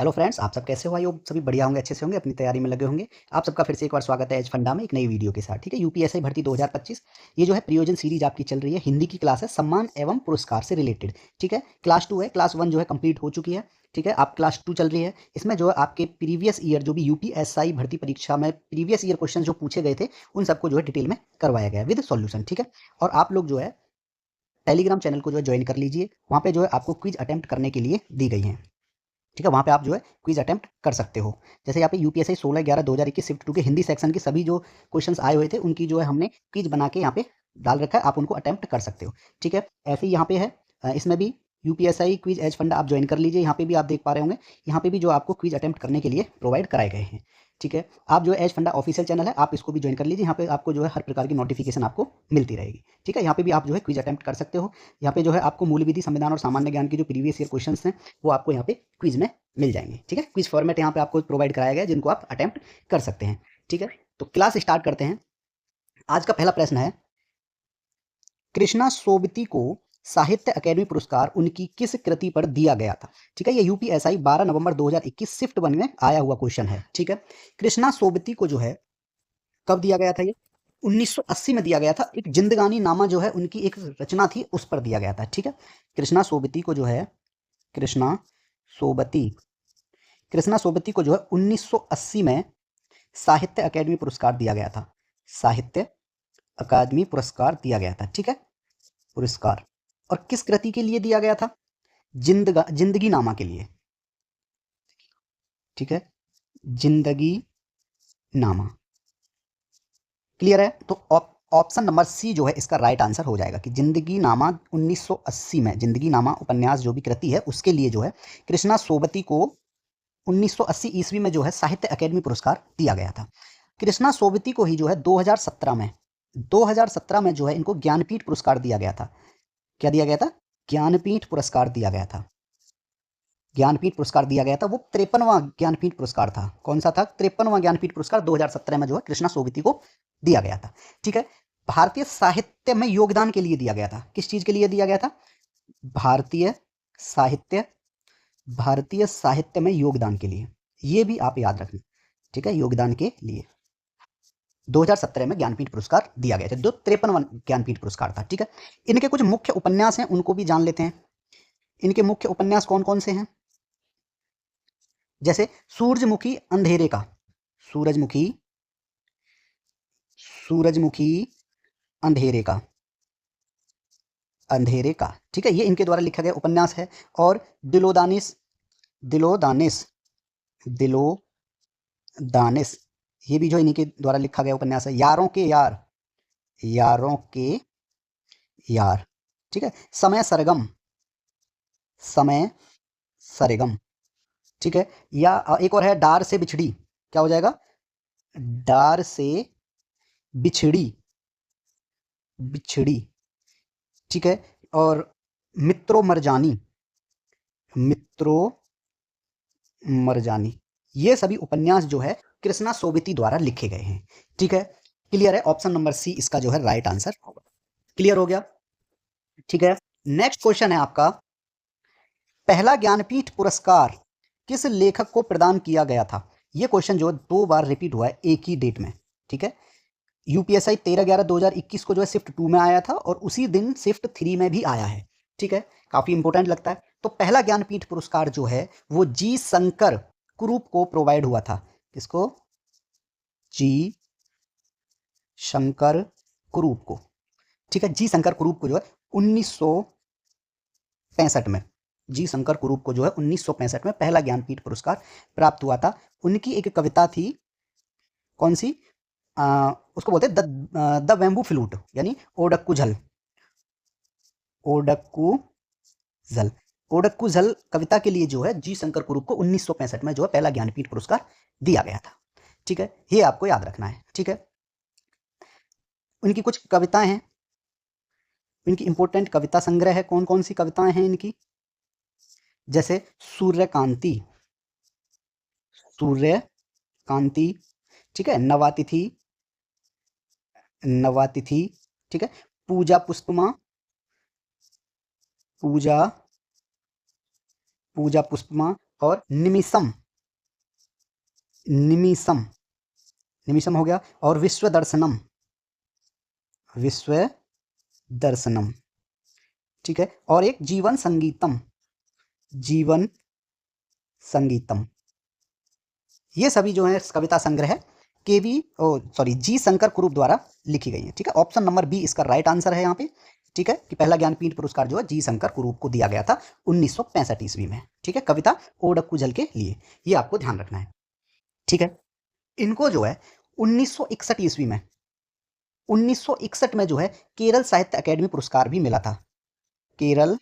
Hello friends, आप सब कैसे हो? आई होप सभी बढ़िया होंगे, अच्छे से होंगे, अपनी तैयारी में लगे होंगे। आप सबका फिर से एक बार स्वागत है एज फंडा में एक नई वीडियो के साथ। ठीक है, यूपीएससी भर्ती 2025 ये जो है प्रियोजन सीरीज आपकी चल रही है। हिंदी की क्लास है, सम्मान एवं पुरस्कार से रिलेटेड। ठीक है, क्लास 2 है, क्लास 1 जो है कंप्लीट हो चुकी है। ठीक है, आप क्लास 2 चल रही है। इसमें जो है आपके प्रीवियस ईयर जो भी यूपीएससी भर्ती परीक्षा में प्रीवियस ईयर क्वेश्चन जो पूछे गए थे, उन सबको जो है डिटेल में करवाया गया है विद सॉल्यूशन। ठीक है, और आप लोग जो है टेलीग्राम चैनल को जो है ज्वाइन कर लीजिए। वहाँ पे जो है आपको क्विज अटेम्प्ट करने के लिए दी गई हैं। ठीक है, वहाँ पे आप जो है क्विज अटेम्प्ट कर सकते हो। जैसे यहाँ पे यूपीएससी 16/11/2021 शिफ्ट 2 के हिंदी सेक्शन के सभी जो क्वेश्चंस आए हुए थे, उनकी जो है हमने क्विज बना के यहाँ पे डाल रखा है, आप उनको अटेम्प्ट कर सकते हो। ठीक है, ऐसे ही यहाँ पे है, इसमें भी यूपीएससी क्विज एज फंड आप ज्वाइन कर लीजिए। यहाँ पे भी आप देख पा रहे होंगे, यहाँ पे भी जो आपको क्विज अटेम्प्ट करने के लिए प्रोवाइड कराए गए हैं। ठीक है, आप जो है एज फंडा ऑफिशियल चैनल है, आप इसको भी ज्वाइन कर लीजिए। यहाँ पे आपको जो है हर प्रकार की नोटिफिकेशन आपको मिलती रहेगी। ठीक है, यहाँ पे भी आप जो है क्विज अटेम्प्ट कर सकते हो। यहाँ पे जो है आपको मूल विधि, संविधान और सामान्य ज्ञान के जो प्रीवियस ईयर क्वेश्चन हैं, वो आपको यहाँ पे क्विज में मिल जाएंगे। ठीक है, क्विज फॉर्मेट यहाँ पे आपको प्रोवाइड कराया गया है, जिनको आप अटेम्प्ट कर सकते हैं। ठीक है, तो क्लास स्टार्ट करते हैं। आज का पहला प्रश्न है, कृष्णा सोबती को साहित्य अकेडमी पुरस्कार उनकी किस कृति पर दिया गया था? ठीक है, ये यूपीएससी 12 नवंबर 2021 शिफ्ट 1 में आया हुआ क्वेश्चन है। ठीक है, कृष्णा सोबती को जो है कब दिया गया था? ये 1980 में दिया गया था। एक जिंदगानी नामा जो है उनकी एक रचना थी, उस पर दिया गया था। ठीक है, कृष्णा सोबती को जो है कृष्णा सोबती कृष्णा सोबती को जो है 1980 में साहित्य अकादमी पुरस्कार दिया गया था। साहित्य अकादमी पुरस्कार दिया गया था। ठीक है, पुरस्कार, और किस कृति के लिए दिया गया था? जिंदगी नामा के लिए। ठीक है, जिंदगी नामा। क्लियर है? तो ऑप्शन नंबर सी जो है इसका राइट आंसर हो जाएगा कि जिंदगी नामा 1980 में, जिंदगी नामा उपन्यास जो भी कृति है उसके लिए जो है कृष्णा सोबती को 1980 ईस्वी में जो है साहित्य अकादमी पुरस्कार दिया गया था। कृष्णा सोबती को ही जो है 2017 में जो है इनको ज्ञानपीठ पुरस्कार दिया गया था। क्या दिया गया था? ज्ञानपीठ पुरस्कार दिया गया था। ज्ञानपीठ पुरस्कार दिया गया था, वो 53वां ज्ञानपीठ पुरस्कार था। कौन सा था? 53वां ज्ञानपीठ पुरस्कार 2017 में जो है कृष्णा सोबती को दिया गया था। ठीक है, भारतीय साहित्य में योगदान के लिए दिया गया था। किस चीज के लिए दिया गया था? भारतीय साहित्य भारतीय साहित्य में योगदान के लिए। ये भी आप याद रखना। ठीक है, योगदान के लिए 2017 में ज्ञानपीठ पुरस्कार दिया गया था, जो 53वां ज्ञानपीठ पुरस्कार था। ठीक है, इनके कुछ मुख्य उपन्यास हैं, उनको भी जान लेते हैं। इनके मुख्य उपन्यास कौन कौन से हैं? जैसे सूरजमुखी अंधेरे का, सूरजमुखी सूरजमुखी अंधेरे का, अंधेरे का। ठीक है, ये इनके द्वारा लिखा गया उपन्यास है। और दिलोदानिश, दिलोदानिश दिलोदानिश, ये भी जो इन्हीं के द्वारा लिखा गया उपन्यास है। यारों के यार, यारों के यार। ठीक है, समय सरगम, समय सरगम। ठीक है, या एक और है डार से बिछड़ी। क्या हो जाएगा? डार से बिछड़ी, बिछड़ी। ठीक है, और मित्रों मरजानी, मित्रों मरजानी। ये सभी उपन्यास जो है कृष्णा सोबती द्वारा लिखे गए हैं। ठीक है, क्लियर है? ऑप्शन नंबर सी इसका जो है राइट आंसर होगा। क्लियर हो गया? ठीक है, नेक्स्ट क्वेश्चन है आपका, पहला ज्ञानपीठ पुरस्कार किस लेखक को प्रदान किया गया था? यह क्वेश्चन जो 2 बार रिपीट हुआ है एक ही डेट में। ठीक है, यूपीएससी 13/11/2021 को जो है शिफ्ट 2 में आया था, और उसी दिन शिफ्ट 3 में भी आया है। ठीक है, काफी इंपॉर्टेंट लगता है। तो पहला ज्ञानपीठ पुरस्कार जो है वो जी शंकर कुरूप को प्रोवाइड हुआ था। किसको? जी शंकर कुरूप को। ठीक है, जी शंकर कुरूप को जो है 1965 में, जी शंकर कुरूप को जो है 1965 में पहला ज्ञानपीठ पुरस्कार प्राप्त हुआ था। उनकी एक कविता थी, कौन सी? उसको बोलते हैं द वेम्बू फ्लूट, यानी ओडक्कू झल। ओडक्कू झल, ओडक्कू झल कविता के लिए जो है जी शंकर कुरूप को 1965 में जो है पहला ज्ञानपीठ पुरस्कार दिया गया था। ठीक है, ये आपको याद रखना है। ठीक है, उनकी कुछ कविताएं हैं, इनकी इंपॉर्टेंट कविता संग्रह है। कौन कौन सी कविताएं हैं इनकी? जैसे सूर्यकांति, सूर्यकांति। ठीक है, नवातिथि, नवातिथि। ठीक है, पूजा पुष्पमा, पूजा पूजा पुष्पमा, और निमिषम, निमिषम, निमिषम हो गया, और विश्व दर्शनम, विश्व दर्शनम, ठीक है। और एक जीवन संगीतम, जीवन संगीतम। ये सभी जो है कविता संग्रह केवी सॉरी जी शंकर कुरूप द्वारा लिखी गई है, ठीक है। ऑप्शन नंबर बी इसका राइट आंसर है यहाँ पे, ठीक है, कि पहला ज्ञानपीठ पुरस्कार जो है जी शंकर कुरूप को दिया गया था 1965 ईस्वी में, ठीक है, कविता ओडक्कू जल के लिए। ये आपको ध्यान रखना है, ठीक है। इनको जो है 1961 ईस्वी में, 1961 में जो है केरल साहित्य अकेडमी पुरस्कार भी मिला था। केरल,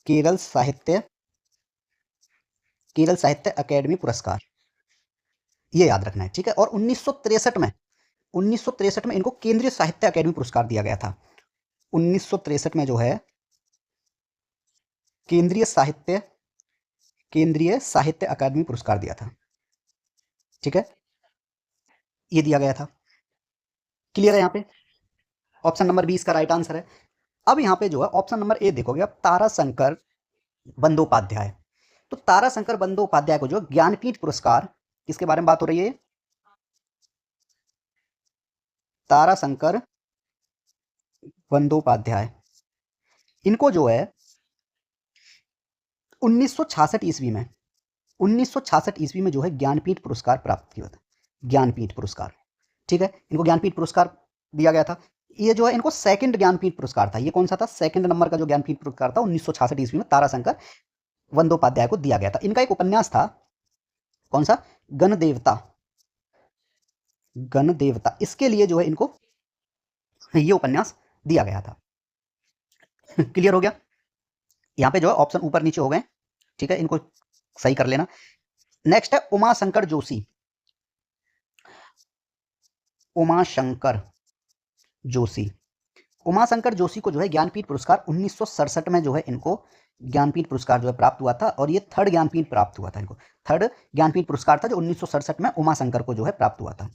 केरल साहित्य, केरल साहित्य अकेडमी पुरस्कार, ये याद रखना है, ठीक है। और 1963 में, 1963 में इनको केंद्रीय साहित्य अकेडमी पुरस्कार दिया गया था। 1963 में जो है केंद्रीय साहित्य, केंद्रीय साहित्य अकादमी पुरस्कार दिया था, ठीक है, ये दिया गया था। क्लियर है यहाँ पे? ऑप्शन नंबर बी इसका राइट आंसर है। अब यहाँ पे जो है ऑप्शन नंबर ए देखोगे आप, ताराशंकर बंदोपाध्याय। तो ताराशंकर बंदोपाध्याय को जो ज्ञानपीठ पुरस्कार, किसके बारे में बात हो रही है? ताराशंकर बंदोपाध्याय, इनको जो है 1966 ईस्वी में, 1966 ईस्वी में जो है ज्ञानपीठ पुरस्कार प्राप्त किया था, ज्ञानपीठ पुरस्कार, ठीक है। इनको ज्ञानपीठ पुरस्कार दिया गया था। ये जो है इनको सेकंड ज्ञानपीठ पुरस्कार था। ये कौन सा था? सेकंड नंबर का जो ज्ञानपीठ पुरस्कार था 1966 ईस्वी में ताराशंकर बंदोपाध्याय को दिया गया था। इनका एक उपन्यास था, कौन सा? गणदेवता, गणदेवता, इसके लिए जो है इनको ये उपन्यास दिया गया था। क्लियर हो गया? यहाँ पे जो है ऑप्शन ऊपर नीचे हो गए, ठीक है, इनको सही कर लेना। नेक्स्ट है उमाशंकर जोशी, उमाशंकर जोशी। उमाशंकर जोशी को जो है ज्ञानपीठ पुरस्कार 1967 में जो है इनको ज्ञानपीठ पुरस्कार जो है प्राप्त हुआ था, और ये थर्ड ज्ञानपीठ प्राप्त हुआ था इनको, थर्ड ज्ञानपीठ पुरस्कार था जो 1967 में उमाशंकर को जो है प्राप्त हुआ था,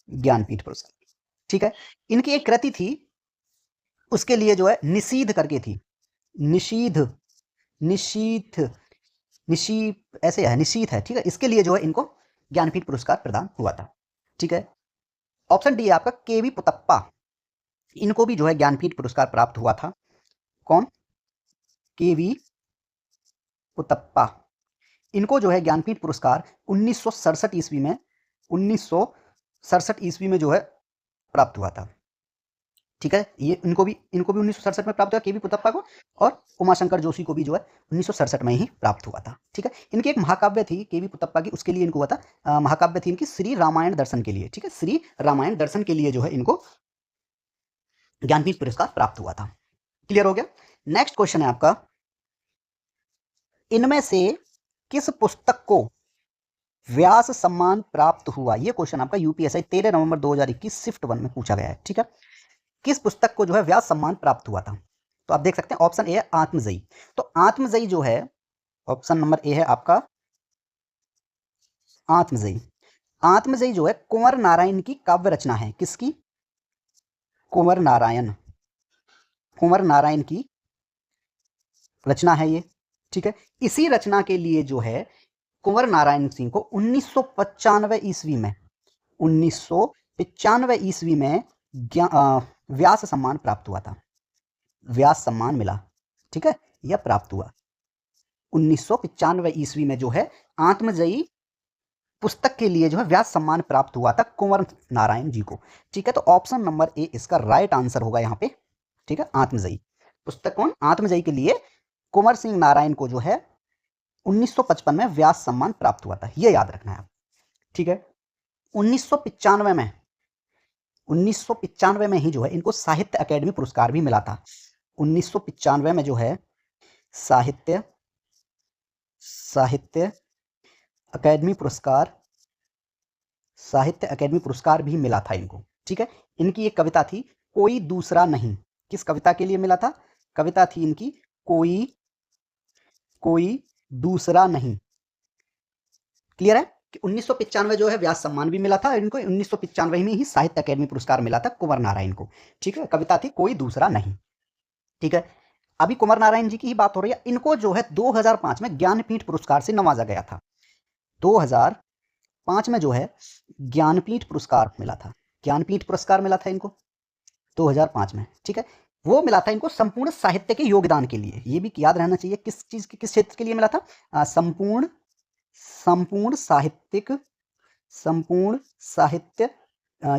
ज्ञानपीठ पुरस्कार, ठीक है। इनकी एक कृति थी, उसके लिए जो है निषीध करके थी, निषीध, निशीथ, निशी ऐसे है, निशीथ है, ठीक है। इसके लिए जो है इनको ज्ञानपीठ पुरस्कार प्रदान हुआ था, ठीक है। ऑप्शन डी है आपका केवी पुतप्पा, इनको भी जो है ज्ञानपीठ पुरस्कार प्राप्त हुआ था। कौन? केवी पुतप्पा, इनको जो है ज्ञानपीठ पुरस्कार 1967 ईस्वी में, 1967 ईस्वी में जो है प्राप्त हुआ था, ठीक है। ये इनको भी 1967 में प्राप्त हुआ, केवी पुतप्पा को, और उमाशंकर जोशी को भी जो है 1967 में ही प्राप्त हुआ था, ठीक है। इनकी एक महाकाव्य थी केवी पुतप्पा की, उसके लिए इनको हुआ था, महाकाव्य थी इनकी श्री रामायण दर्शन के लिए, ठीक है, श्री रामायण दर्शन के लिए जो है इनको ज्ञानपीठ पुरस्कार प्राप्त हुआ था। क्लियर हो गया? नेक्स्ट क्वेश्चन है आपका, इनमें से किस पुस्तक को व्यास सम्मान प्राप्त हुआ? ये क्वेश्चन आपका यूपीएससी 13 नवंबर 2021 शिफ्ट 1 में पूछा गया है, ठीक है। किस पुस्तक को जो है व्यास सम्मान प्राप्त हुआ था? तो आप देख सकते हैं ऑप्शन ए है आत्मजयी। तो आत्मजयी जो है, ऑप्शन नंबर ए है आपका आत्मजयी। आत्मजयी जो है कुंवर नारायण की काव्य रचना है। किसकी? कुंवर नारायण, कुंवर नारायण की रचना है ये, ठीक है। इसी रचना के लिए जो है कुंवर नारायण सिंह को 1995 ईस्वी में, 1995 ईस्वी में व्यास सम्मान प्राप्त हुआ था, व्यास सम्मान मिला, ठीक है, यह प्राप्त हुआ 1995 ईस्वी में जो है आत्मजयी पुस्तक के लिए जो है व्यास सम्मान प्राप्त हुआ था कुंवर नारायण जी को, ठीक है। तो ऑप्शन नंबर ए इसका राइट आंसर होगा यहाँ पे, ठीक है। आत्मजयी पुस्तक कौन? आत्मजयी के लिए कुंवर सिंह नारायण को जो है 1955 में व्यास सम्मान प्राप्त हुआ था, ये याद रखना है, ठीक है। 1995 में, 1995 में ही जो है इनको साहित्य अकेडमी पुरस्कार भी मिला था। 1995 में जो है साहित्य, साहित्य अकेडमी पुरस्कार, साहित्य अकेडमी पुरस्कार भी मिला था इनको, ठीक है। इनकी एक कविता थी कोई दूसरा नहीं। किस कविता के लिए मिला था? कविता थी इनकी कोई, कोई दूसरा नहीं। क्लियर है कि 1995 जो है व्यास सम्मान भी मिला था, इनको 1995 में ही साहित्य अकेडमी पुरस्कार मिला था कुंवर नारायण को, ठीक है। कविता थी कोई दूसरा नहीं, ठीक है। अभी कुंवर नारायण जी की ही बात हो रही है। इनको जो है 2005 में ज्ञानपीठ पुरस्कार से नवाजा गया था। 2005 में जो है ज्ञानपीठ पुरस्कार मिला था। ज्ञानपीठ पुरस्कार मिला था इनको 2005 में, ठीक है। वो मिला था इनको संपूर्ण साहित्य के योगदान के लिए। ये भी याद रहना चाहिए किस चीज के, किस क्षेत्र के लिए मिला था। संपूर्ण साहित्य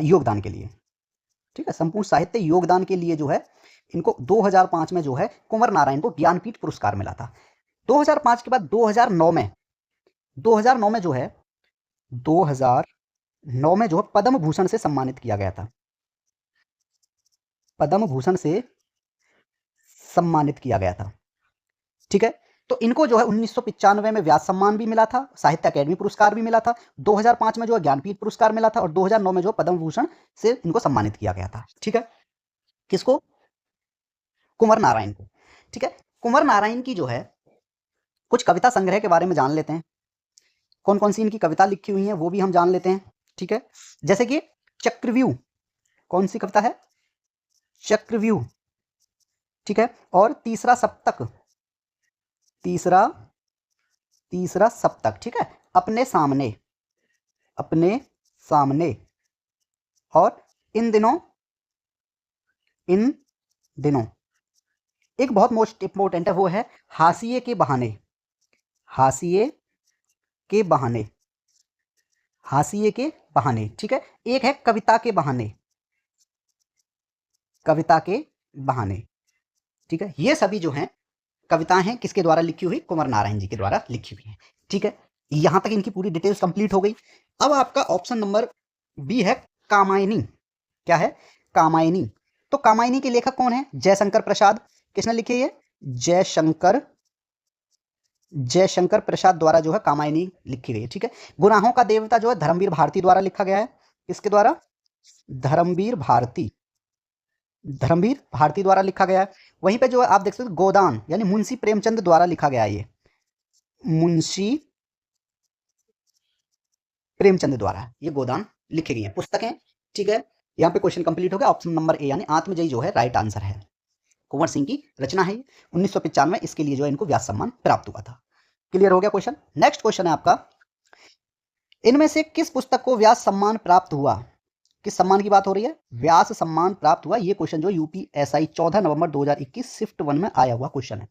योगदान के लिए, ठीक है। संपूर्ण साहित्य योगदान के लिए जो है इनको 2005 में जो है कुंवर नारायण को ज्ञानपीठ पुरस्कार मिला था। 2005 के बाद 2009 में जो है 2009 में जो है पद्म भूषण से सम्मानित किया गया था। पद्म भूषण से सम्मानित किया गया था, ठीक है। तो इनको जो है 1995 में व्यास सम्मान भी मिला था, साहित्य अकेडमी पुरस्कार भी मिला था, 2005 में जो है ज्ञानपीठ पुरस्कार मिला था और 2009 में जो पद्म भूषण से इनको सम्मानित किया गया था, ठीक है। किसको? कुंवर नारायण को, ठीक है। कुंवर नारायण की जो है कुछ कविता संग्रह के बारे में जान लेते हैं। कौन कौन सी इनकी कविता लिखी हुई है वो भी हम जान लेते हैं, ठीक है। जैसे कि चक्रव्यूह, कौन सी कविता है? चक्रव्यूह, ठीक है। और तीसरा सप्तक, तीसरा सप्तक, ठीक है। अपने सामने, और इन दिनों एक बहुत मोस्ट इंपोर्टेंट है, वो है हाशिए के बहाने, ठीक है। एक है कविता के बहाने, ठीक है। ये सभी जो हैं कविताएं हैं किसके द्वारा लिखी हुई? कुंवर नारायण जी के द्वारा लिखी हुई है, ठीक है। यहां तक इनकी पूरी डिटेल्स कंप्लीट हो गई। अब आपका ऑप्शन नंबर बी है कामायनी। क्या है? कामायनी। तो कामायनी के लेखक कौन है? जयशंकर प्रसाद। किसने लिखी है? जयशंकर प्रसाद द्वारा जो है कामायनी लिखी गई है, ठीक है। गुनाहों का देवता जो है धर्मवीर भारती द्वारा लिखा गया है। किसके द्वारा? धर्मवीर भारती द्वारा लिखा गया है। वहीं पे जो है आप देख सकते हो गोदान यानी मुंशी प्रेमचंद द्वारा लिखा गया है। ये मुंशी प्रेमचंद द्वारा ये गोदान लिखी गई है पुस्तकें, ठीक है। यहाँ पे क्वेश्चन कंप्लीट हो गया। ऑप्शन नंबर ए यानी आत्मजयी जो है राइट आंसर है। कुंवर सिंह की रचना है 1995 में, इसके लिए जो है इनको व्यास सम्मान प्राप्त हुआ था। क्लियर हो गया क्वेश्चन। नेक्स्ट क्वेश्चन है आपका, इनमें से किस पुस्तक को व्यास सम्मान प्राप्त हुआ? किस सम्मान की बात हो रही है? व्यास सम्मान प्राप्त हुआ। ये क्वेश्चन जो यूपीएसआई 14 नवंबर 2021 शिफ्ट 1 में आया हुआ क्वेश्चन है,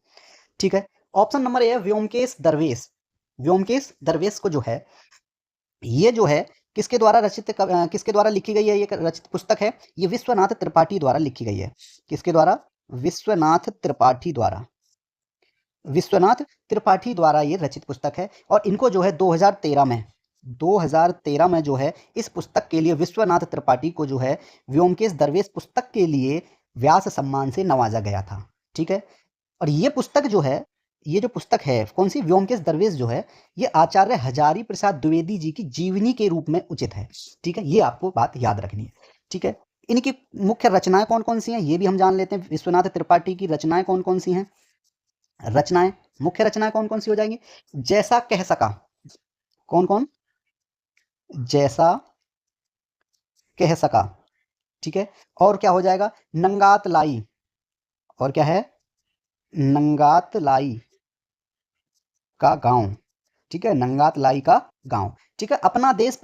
ठीक है। ऑप्शन नंबर ए है व्योमकेश दरवेश। व्योमकेश दरवेश को जो है ये जो है किसके द्वारा लिखी गई है? ये रचित पुस्तक है, ये विश्वनाथ त्रिपाठी द्वारा लिखी गई है। किसके द्वारा? विश्वनाथ त्रिपाठी द्वारा ये रचित पुस्तक है। और इनको जो है 2013 में जो है इस पुस्तक के लिए विश्वनाथ त्रिपाठी को जो है व्योमकेश दरवेश पुस्तक के लिए व्यास सम्मान से नवाजा गया था, ठीक है। और ये पुस्तक जो है, ये जो पुस्तक है कौन सी? व्योमकेश दरवेश जो है ये आचार्य हजारी प्रसाद द्विवेदी जी की जीवनी के रूप में उचित है, ठीक है। ये आपको बात याद रखनी है, ठीक है। इनकी मुख्य रचनाएं कौन कौन सी हैं ये भी हम जान लेते हैं। विश्वनाथ त्रिपाठी की रचनाएं कौन कौन सी हैं? मुख्य रचनाएं कौन कौन सी हो जाएंगी? जैसा कह सका, कौन? जैसा कह सका, ठीक है। और क्या हो जाएगा? नंगात लाई। और क्या है? नंगात लाई का गांव, ठीक है। नंगात लाई का गांव, ठीक है। अपना देश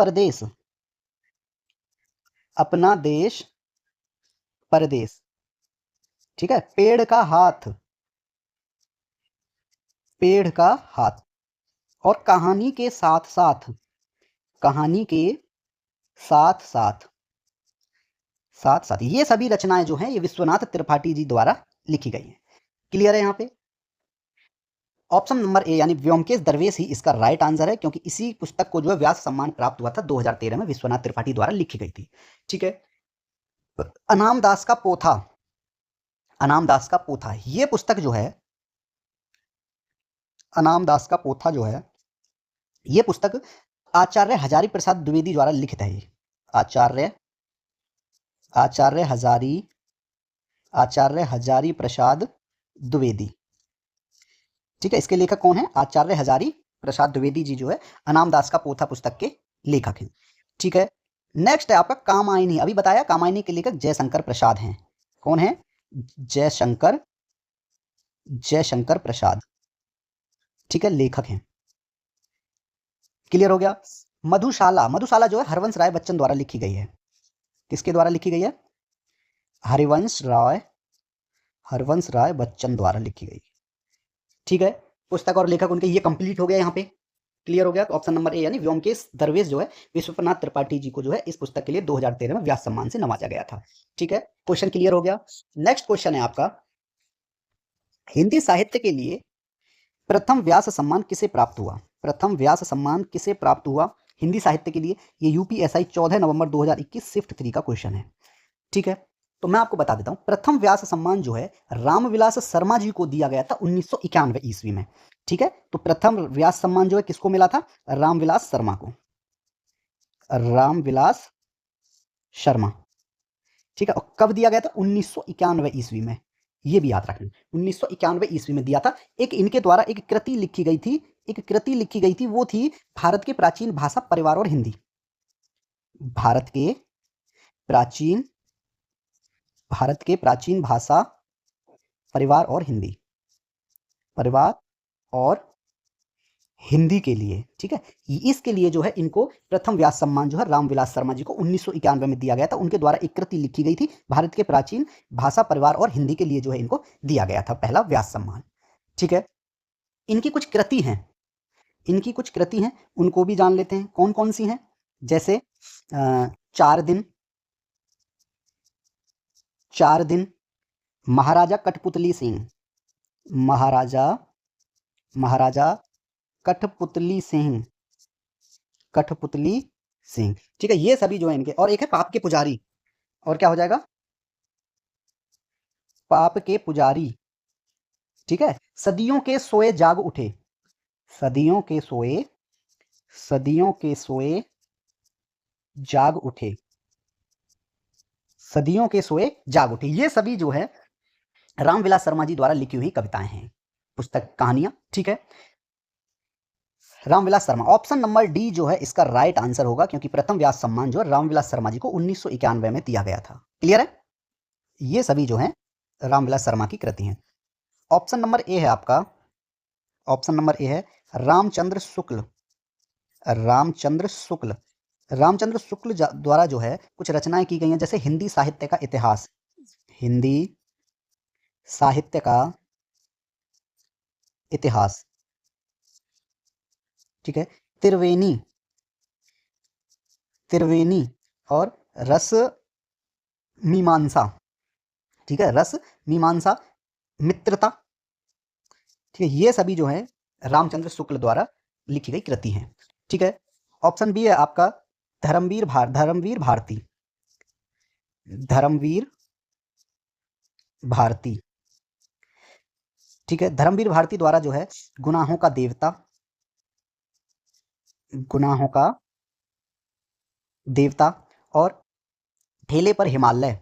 परदेश, ठीक है। पेड़ का हाथ, और कहानी के साथ साथ ये सभी रचनाएं जो हैं ये विश्वनाथ त्रिपाठी जी द्वारा लिखी गई हैं। क्लियर है यहाँ पे? ऑप्शन नंबर ए यानी व्योमकेश दरवेश ही इसका राइट आंसर है, क्योंकि इसी पुस्तक को जो है व्यास सम्मान प्राप्त हुआ था 2013 में, विश्वनाथ त्रिपाठी द्वारा लिखी गई थी, ठीक है। अनाम दास का पोथा, ये पुस्तक जो है अनाम दास का पोथा जो है ये पुस्तक आचार्य हजारी प्रसाद द्विवेदी द्वारा लिखित है। आचार्य हजारी प्रसाद द्विवेदी, ठीक है। इसके लेखक कौन है? आचार्य हजारी प्रसाद द्विवेदी जी जो है अनाम दास का पोथा पुस्तक के लेखक हैं, ठीक है। नेक्स्ट है आपका कामायनी। अभी बताया कामायनी के लेखक जयशंकर प्रसाद हैं। कौन है? जयशंकर जयशंकर प्रसाद, ठीक है, लेखक हैं। क्लियर हो गया। मधुशाला, मधुशाला जो है हरवंश राय बच्चन द्वारा लिखी गई है। किसके द्वारा लिखी गई है? हरवंश राय बच्चन द्वारा लिखी गई, ठीक है। पुस्तक और लेखक उनके ये कंप्लीट हो गया यहाँ पे। क्लियर हो गया। तो ऑप्शन नंबर ए यानी व्योमकेश दरवेश जो है विश्वनाथ त्रिपाठी जी को जो है इस पुस्तक के लिए 2013 में व्यास सम्मान से नवाजा गया था, ठीक है। क्वेश्चन क्लियर हो गया। नेक्स्ट क्वेश्चन है आपका, हिंदी साहित्य के लिए प्रथम व्यास सम्मान किसे प्राप्त हुआ? प्रथम व्यास सम्मान किसे प्राप्त हुआ हिंदी साहित्य के लिए? ये यूपीएसआई 14 नवंबर 2021 शिफ्ट 3 का क्वेश्चन है, ठीक है। तो मैं आपको बता देता हूं, प्रथम व्यास सम्मान जो है रामविलास शर्मा जी को दिया गया था 1991 ईस्वी में, ठीक है। तो प्रथम व्यास सम्मान जो है किसको मिला था? रामविलास शर्मा को, रामविलास शर्मा, ठीक है। और कब दिया गया था? 1991 ईस्वी में, ये भी याद रखना, 1991 ईस्वी में दिया था। एक इनके द्वारा एक कृति लिखी गई थी, वो थी भारत के प्राचीन भाषा परिवार और हिंदी। भारत के प्राचीन भाषा परिवार और हिंदी के लिए, ठीक है। इसके लिए जो है इनको प्रथम व्यास सम्मान जो है रामविलास शर्मा जी को 1991 में दिया गया था। उनके द्वारा एक कृति लिखी गई थी, भारत के प्राचीन भाषा परिवार और हिंदी के लिए जो है इनको दिया गया था पहला व्यास सम्मान, ठीक है। इनकी कुछ कृति हैं, उनको भी जान लेते हैं। कौन कौन सी हैं? जैसे 4 दिन, महाराजा कठपुतली सिंह, ठीक है। ये सभी जो है इनके, और एक है पाप के पुजारी, और क्या हो जाएगा? पाप के पुजारी, ठीक है। सदियों के सोए जाग उठे, सदियों के सोए जाग उठे, ये सभी जो है रामविलास शर्मा जी द्वारा लिखी हुई कविताएं हैं, पुस्तक कहानियां, ठीक है। Ramvilas Sharma, option number D जो है इसका राइट आंसर होगा, क्योंकि प्रथम व्यास सम्मान जो है रामविलास शर्मा जी को 1991 में दिया गया था। क्लियर है। ये सभी जो है रामविलास शर्मा की कृति हैं। ऑप्शन नंबर ए है आपका, रामचंद्र शुक्ल द्वारा जो है कुछ रचनाएं की गई हैं, जैसे हिंदी साहित्य का इतिहास, ठीक है। त्रिवेणी और रस मीमांसा, ठीक है, रस मीमांसा, मित्रता, ठीक है। ये सभी जो है रामचंद्र शुक्ल द्वारा लिखी गई कृति हैं, ठीक है। ऑप्शन बी है आपका धर्मवीर भारती, ठीक है। धर्मवीर भारती द्वारा जो है गुनाहों का देवता और ठेले पर हिमालय,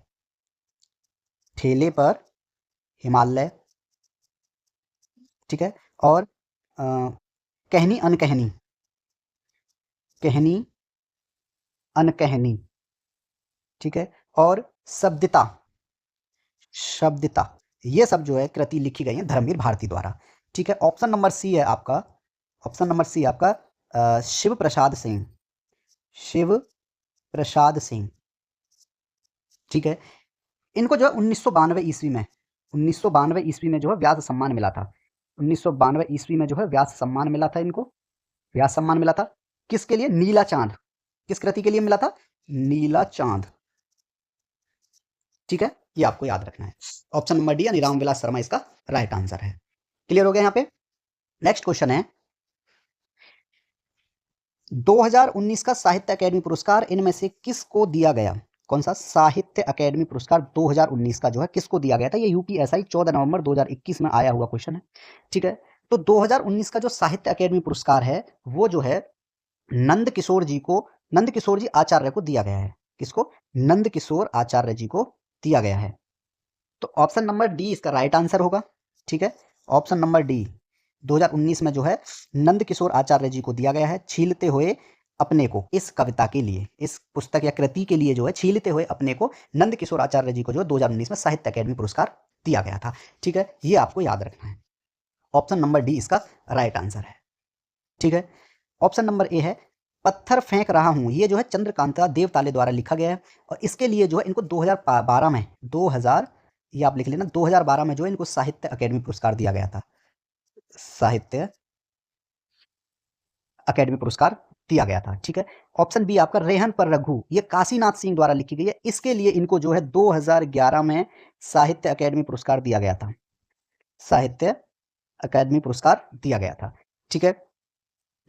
ठीक है। और कहनी अनकहनी, ठीक है। और शब्दिता, ये सब जो है कृति लिखी गई है धर्मवीर भारती द्वारा, ठीक है। ऑप्शन नंबर सी है आपका, शिव प्रसाद सिंह, ठीक है। इनको जो है 1992 ईस्वी में जो है व्यास सम्मान मिला था। 1992 ईस्वी में जो है व्यास सम्मान मिला था इनको, किसके लिए? नीला चांद, किस कृति के लिए मिला था? नीला चांद, ठीक है। ये आपको याद रखना है। ऑप्शन नंबर डी यानी रामविलास शर्मा इसका राइट आंसर है। क्लियर हो गया यहाँ पे। नेक्स्ट क्वेश्चन है, 2019 का साहित्य अकादमी पुरस्कार इनमें से किसको दिया गया? कौन सा साहित्य अकादमी पुरस्कार 2019 का जो है किसको दिया गया था? ये यूपीएसआई 14 नवंबर 2021 में आया हुआ क्वेश्चन है, ठीक है। तो 2019 का जो साहित्य अकादमी पुरस्कार है वो जो है नंद किशोर जी आचार्य को दिया गया है। किसको? नंद किशोर आचार्य जी को दिया गया है। तो ऑप्शन नंबर डी इसका राइट आंसर होगा, ठीक है। ऑप्शन नंबर डी 2019 में जो है नंद किशोर आचार्य जी को दिया गया है। छीलते हुए अपने को इस कविता के लिए, इस पुस्तक या कृति के लिए जो है छीलते हुए अपने को नंद किशोर आचार्य जी को जो 2019 में साहित्य अकेडमी पुरस्कार दिया गया था। ठीक है, ये आपको याद रखना है। ऑप्शन नंबर डी इसका राइट आंसर है। ठीक है, ऑप्शन नंबर ए है पत्थर फेंक रहा हूं, ये जो है चंद्रकांता देवताले द्वारा लिखा गया है और इसके लिए जो है इनको 2012 में 2000 ये आप लिख लेना 2012 में जो है इनको साहित्य अकेडमी पुरस्कार दिया गया था। साहित्य अकेडमी पुरस्कार दिया गया था। ठीक है, ऑप्शन बी आपका रेहन पर रघु, ये काशीनाथ सिंह द्वारा लिखी गई है, इसके लिए इनको जो है 2011 में साहित्य अकेडमी पुरस्कार दिया गया था। साहित्य अकेडमी पुरस्कार दिया गया था। ठीक है,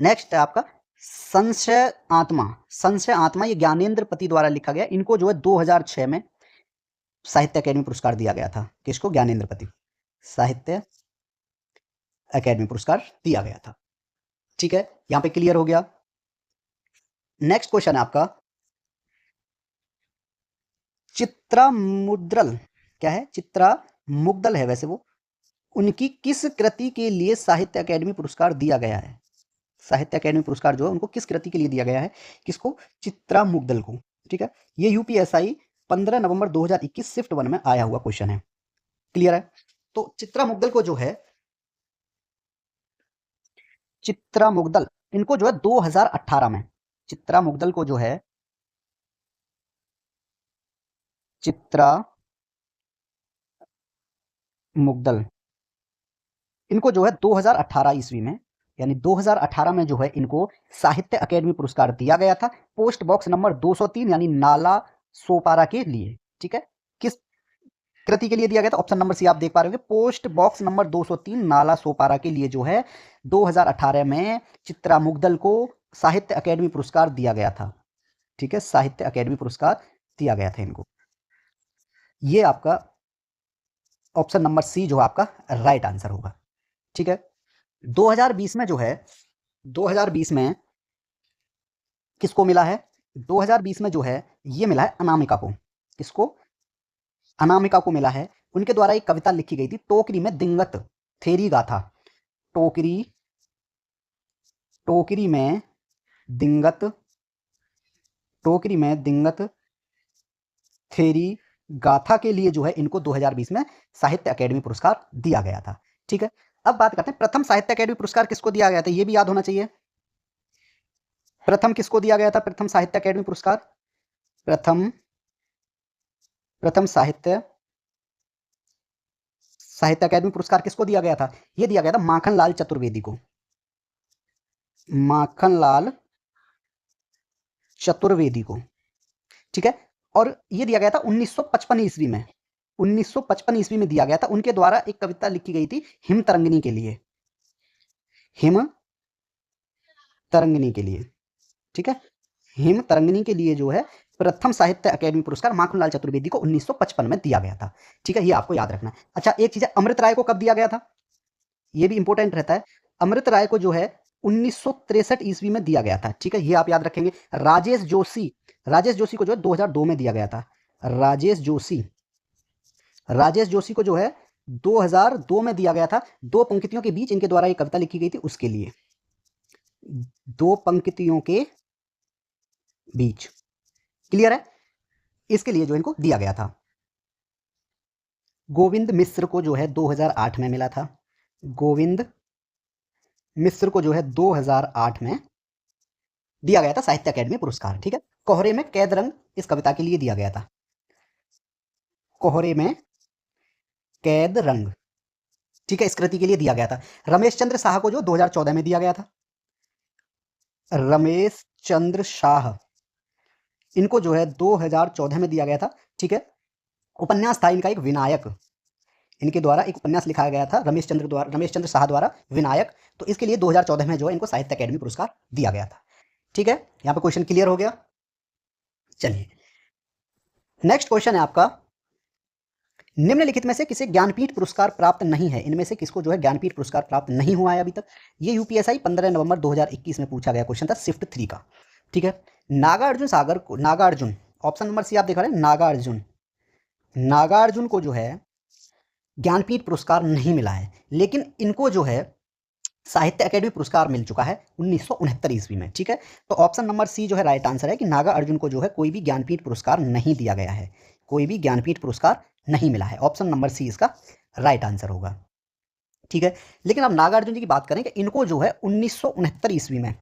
नेक्स्ट है आपका संशय आत्मा। संशय आत्मा ये ज्ञानेंद्र पति द्वारा लिखा गया, इनको जो है 2006 में साहित्य अकेडमी पुरस्कार दिया गया था। किसको? ज्ञानेंद्र पति। साहित्य अकेडमी पुरस्कार दिया गया था। ठीक है, यहां पे क्लियर हो गया। नेक्स्ट क्वेश्चन है आपका चित्रा मुद्रल, क्या है? चित्रा मुग्दल है वैसे वो, उनकी किस कृति के लिए साहित्य अकेडमी पुरस्कार दिया गया है? साहित्य अकेडमी पुरस्कार जो है उनको किस कृति के लिए दिया गया है? किसको? चित्रा मुग्दल को। ठीक है, ये यूपीएसआई 15 नवंबर 2021 शिफ्ट 1 में आया हुआ क्वेश्चन है। क्लियर है? तो चित्रा मुग्दल को जो है, चित्रा मुग्दल इनको जो है 2018 में, चित्रा मुग्दल को जो है चित्रा मुग्दल इनको जो है 2018 ईस्वी में, यानी 2018 में जो है इनको साहित्य अकेडमी पुरस्कार दिया गया था पोस्ट बॉक्स नंबर 203 यानी नाला सोपारा के लिए। ठीक है, किस कृति के लिए दिया गया था? ऑप्शन नंबर सी आप देख पा रहे होंगे, post box number 203 Nala Sopara के लिए जो है 2018 में चित्रा मुग्दल को साहित्य अकेडमी पुरस्कार दिया गया था। ठीक है, साहित्य अकेडमी पुरस्कार दिया गया था इनको। ये आपका ऑप्शन नंबर सी जो आपका राइट आंसर होगा। ठीक है, 2020 में जो है 2020 में किसको मिला है? 2020 में जो है ये मिला है अनामिका को। किसको? अनामिका को मिला है। उनके द्वारा एक कविता लिखी गई थी टोकरी में दिंगत थेरी गाथा। टोकरी टोकरी में दिंगत टोकरी में दिंगत थेरी गाथा के लिए जो है इनको 2020 में साहित्य अकेडमी पुरस्कार दिया गया था। ठीक है, अब बात करते हैं प्रथम साहित्य अकेडमी पुरस्कार किसको दिया गया था, ये भी याद होना चाहिए। प्रथम किसको दिया गया था प्रथम साहित्य अकेडमी पुरस्कार? प्रथम प्रथम साहित्य अकेडमी पुरस्कार किसको दिया गया था? यह दिया गया था माखनलाल चतुर्वेदी को। माखनलाल चतुर्वेदी को। ठीक है, और यह दिया गया था 1955 ईस्वी में। 1955 ईस्वी में दिया गया था। उनके द्वारा एक कविता लिखी गई थी हिम तरंगिनी के लिए। हिम तरंगिनी के लिए। ठीक है, हिम तरंगिनी के लिए जो है प्रथम साहित्य अकेडमी पुरस्कार माखनलाल चतुर्वेदी को 1955 में दिया गया था। ठीक है, ये आपको याद रखना है। अच्छा, एक चीज है, अमृत राय को कब दिया गया था? ये भी इंपॉर्टेंट रहता है। अमृत राय को जो है 1963 ईस्वी में दिया गया था। ठीक है, ये आप याद रखेंगे। राजेश जोशी को जो है 2002 में दिया गया था। राजेश जोशी को जो है 2002 में दिया गया था। दो पंक्तियों के बीच इनके द्वारा एक कविता लिखी गई थी, उसके लिए। दो पंक्तियों के बीच। क्लियर है? इसके लिए जो इनको दिया गया था। गोविंद मिश्र को जो है 2008 में मिला था। गोविंद मिश्र को जो है 2008 में दिया गया था साहित्य अकेडमी पुरस्कार। ठीक है, कोहरे में कैद रंग इस कविता के लिए दिया गया था। कोहरे में कैद रंग, ठीक है, इस कृति के लिए दिया गया था। रमेश चंद्र शाह को जो 2014 में दिया गया था। रमेश चंद्र शाह इनको जो है 2014 में दिया गया था। ठीक है, उपन्यास था इनका एक विनायक। इनके द्वारा एक उपन्यास लिखा गया था रमेश चंद्र शाह द्वारा, विनायक। तो इसके लिए 2014 में जो है इनको साहित्य अकेडमी पुरस्कार दिया गया था। ठीक है, यहां पर क्वेश्चन क्लियर हो गया। चलिए, नेक्स्ट क्वेश्चन है आपका, निम्नलिखित में से किसे ज्ञानपीठ पुरस्कार प्राप्त नहीं है? इनमें से किसको जो है ज्ञानपीठ पुरस्कार प्राप्त नहीं हुआ है अभी तक? ये यूपीएसआई 15 नवंबर 2021 में पूछा गया क्वेश्चन था, शिफ्ट 3 का। ठीक है, नागार्जुन, ऑप्शन नंबर सी आप देख रहे हैं, नागार्जुन को जो है ज्ञानपीठ पुरस्कार नहीं मिला है, लेकिन इनको जो है साहित्य अकेडमी पुरस्कार मिल चुका है 1969 ईस्वी में। ठीक है, तो ऑप्शन नंबर सी जो है राइट आंसर है कि नागा अर्जुन को जो है कोई भी ज्ञानपीठ पुरस्कार नहीं दिया गया है, कोई भी ज्ञानपीठ पुरस्कार नहीं मिला है। ऑप्शन नंबर सी इसका राइट आंसर होगा। ठीक है, लेकिन अब नागार्जुन जी की बात करें कि इनको जो है 1969 ईस्वी में,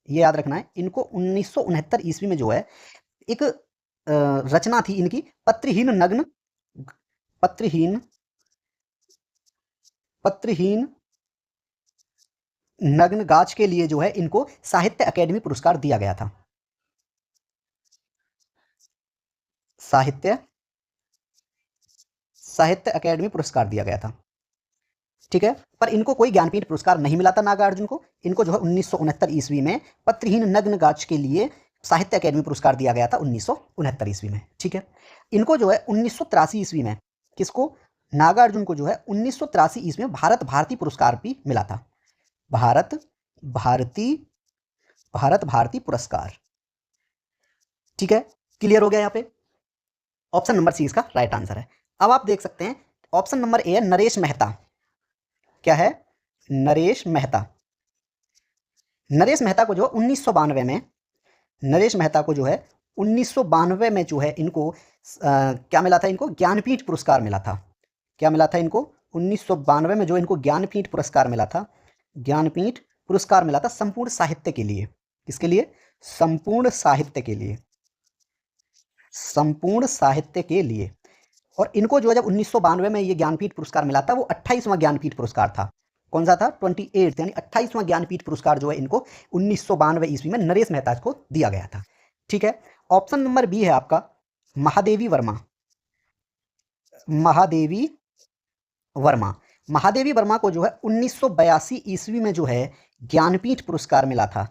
ये याद रखना है, इनको 1969 ईस्वी में जो है एक रचना थी इनकी, पत्रहीन नग्न, पत्रहीन पत्रहीन नग्न गाछ के लिए जो है इनको साहित्य अकेडमी पुरस्कार दिया गया था। साहित्य साहित्य अकेडमी पुरस्कार दिया गया था। ठीक है, पर इनको कोई ज्ञानपीठ पुरस्कार नहीं मिला था नागार्जुन को। इनको जो है 1969 ईस्वी में पत्रहीन नग्न गाछ के लिए साहित्य अकेडमी पुरस्कार दिया गया था 1969 ईस्वी में। ठीक है, इनको जो है 1983 ईस्वी में, किसको, नागार्जुन को जो है 1983 ईस्वी में भारत भारती पुरस्कार भी मिला था। भारत भारती भारत भारती पुरस्कार। ठीक है, क्लियर हो गया यहाँ पे। ऑप्शन नंबर सी इसका राइट आंसर है। अब आप देख सकते हैं ऑप्शन नंबर ए है नरेश मेहता। क्या है, नरेश मेहता। नरेश मेहता को जो 1992 में, नरेश मेहता को जो है 1992 में जो है इनको क्या मिला था, इनको ज्ञानपीठ पुरस्कार मिला था। क्या मिला था इनको 1992 में, जो इनको ज्ञानपीठ पुरस्कार मिला था, ज्ञानपीठ पुरस्कार मिला था संपूर्ण साहित्य के लिए। किसके लिए, संपूर्ण साहित्य के लिए, संपूर्ण साहित्य के लिए। और इनको जो है जब 1992 में ये ज्ञानपीठ पुरस्कार मिला था, वो 28वां ज्ञानपीठ पुरस्कार था। कौन सा था, 28, यानी 28वां ज्ञानपीठ पुरस्कार जो है इनको 1992 ईस्वी में नरेश मेहता को दिया गया था। ठीक है, ऑप्शन नंबर बी है आपका महादेवी वर्मा। महादेवी वर्मा, महादेवी वर्मा को जो है 1982 ईस्वी में जो है ज्ञानपीठ पुरस्कार मिला था।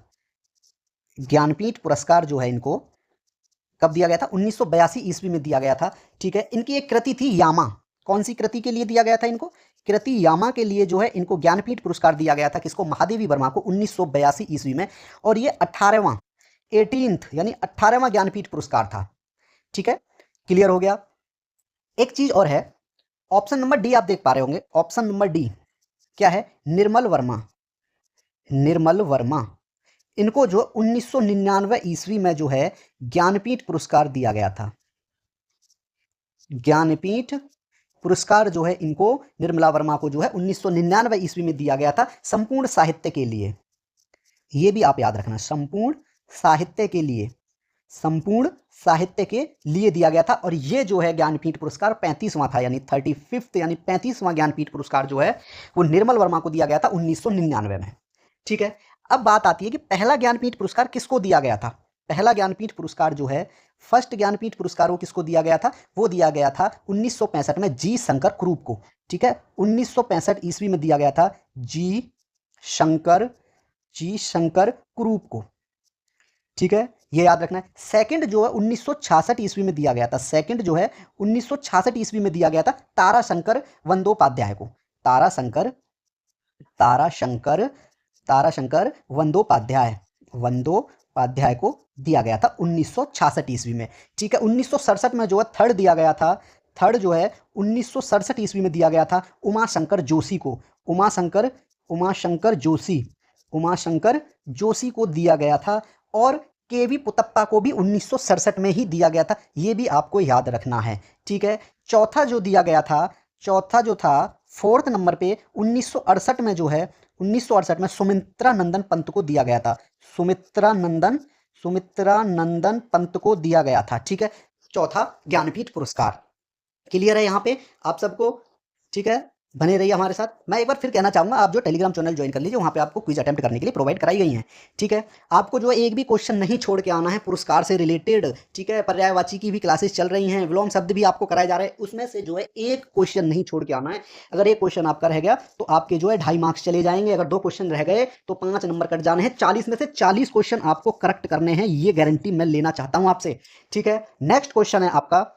ज्ञानपीठ पुरस्कार जो है इनको कब दिया गया था, 1982 ईस्वी में दिया गया था। ठीक है, इनकी एक कृति थी यामा। कौन सी कृति के लिए दिया गया था इनको, कृति यामा के लिए जो है इनको ज्ञानपीठ पुरस्कार दिया गया था। किसको, महादेवी वर्मा को 1982 ईस्वी में। और ये 18वां 18th यानी 18वां ज्ञानपीठ पुरस्कार था। ठीक है, क्लियर हो गया। एक चीज और है, ऑप्शन नंबर डी आप देख पा रहे होंगे, ऑप्शन नंबर डी क्या है, निर्मल वर्मा। निर्मल वर्मा, इनको जो 1999 ईस्वी में जो है ज्ञानपीठ पुरस्कार दिया गया था। ज्ञानपीठ पुरस्कार जो है इनको, निर्मला वर्मा को जो है 1999 ईस्वी में दिया गया था संपूर्ण साहित्य के लिए। यह भी आप याद रखना, संपूर्ण साहित्य के लिए, संपूर्ण साहित्य के लिए दिया गया था। और ये जो है ज्ञानपीठ पुरस्कार 35वां था, यानी 35th यानी 35वां ज्ञानपीठ पुरस्कार जो है वो निर्मल वर्मा को दिया गया था 1999 में। ठीक है, अब बात आती है कि पहला ज्ञानपीठ पुरस्कार किसको दिया गया था। पहला ज्ञानपीठ पुरस्कार जो है, फर्स्ट ज्ञानपीठ पुरस्कार वो किसको दिया गया था, वो दिया गया था 1965 में जी शंकर क्रूप को। ठीक है, 1965 ईस्वी में दिया गया था जी शंकर क्रूप को। ठीक है, ये याद रखना है। सेकंड जो है 1966 ईस्वी में दिया गया था, सेकंड जो है 1966 ईस्वी में दिया गया था ताराशंकर वंदोपाध्याय को। ताराशंकर वंदोपाध्याय को दिया गया था 1966 ईस्वी में। ठीक है, 1967 में जो है थर्ड दिया गया था, थर्ड जो है 1967 ईस्वी में दिया गया था उमाशंकर जोशी को। उमाशंकर जोशी को दिया गया था। और केवी पुतप्पा को भी 1967 में ही दिया गया था, ये भी आपको याद रखना है। ठीक है, चौथा जो दिया गया था, चौथा जो था फोर्थ नंबर पे 1968 में जो है 1968 में सुमित्रा नंदन पंत को दिया गया था। सुमित्रा नंदन पंत को दिया गया था। ठीक है, चौथा ज्ञानपीठ पुरस्कार। क्लियर है यहाँ पे आप सबको। ठीक है, बने रहिए हमारे साथ। मैं एक बार फिर कहना चाहूंगा, आप जो टेलीग्राम चैनल ज्वाइन कर लीजिए, वहाँ पे आपको क्विज अटेम्प्ट करने के लिए प्रोवाइड कराई गई हैं। ठीक है, आपको जो है एक भी क्वेश्चन नहीं छोड़ के आना है पुरस्कार से रिलेटेड। ठीक है, पर्यायवाची की भी क्लासेस चल रही हैं, विलोम शब्द भी आपको कराए जा रहे हैं, उसमें से जो है एक क्वेश्चन नहीं छोड़ के आना है। अगर एक क्वेश्चन आपका रह गया तो आपके जो है 2.5 मार्क्स चले जाएंगे। अगर 2 क्वेश्चन रह गए तो 5 नंबर कट जाने हैं। 40 में से 40 क्वेश्चन आपको करेक्ट करने हैं, ये गारंटी मैं लेना चाहता हूं आपसे। ठीक है, नेक्स्ट क्वेश्चन है आपका,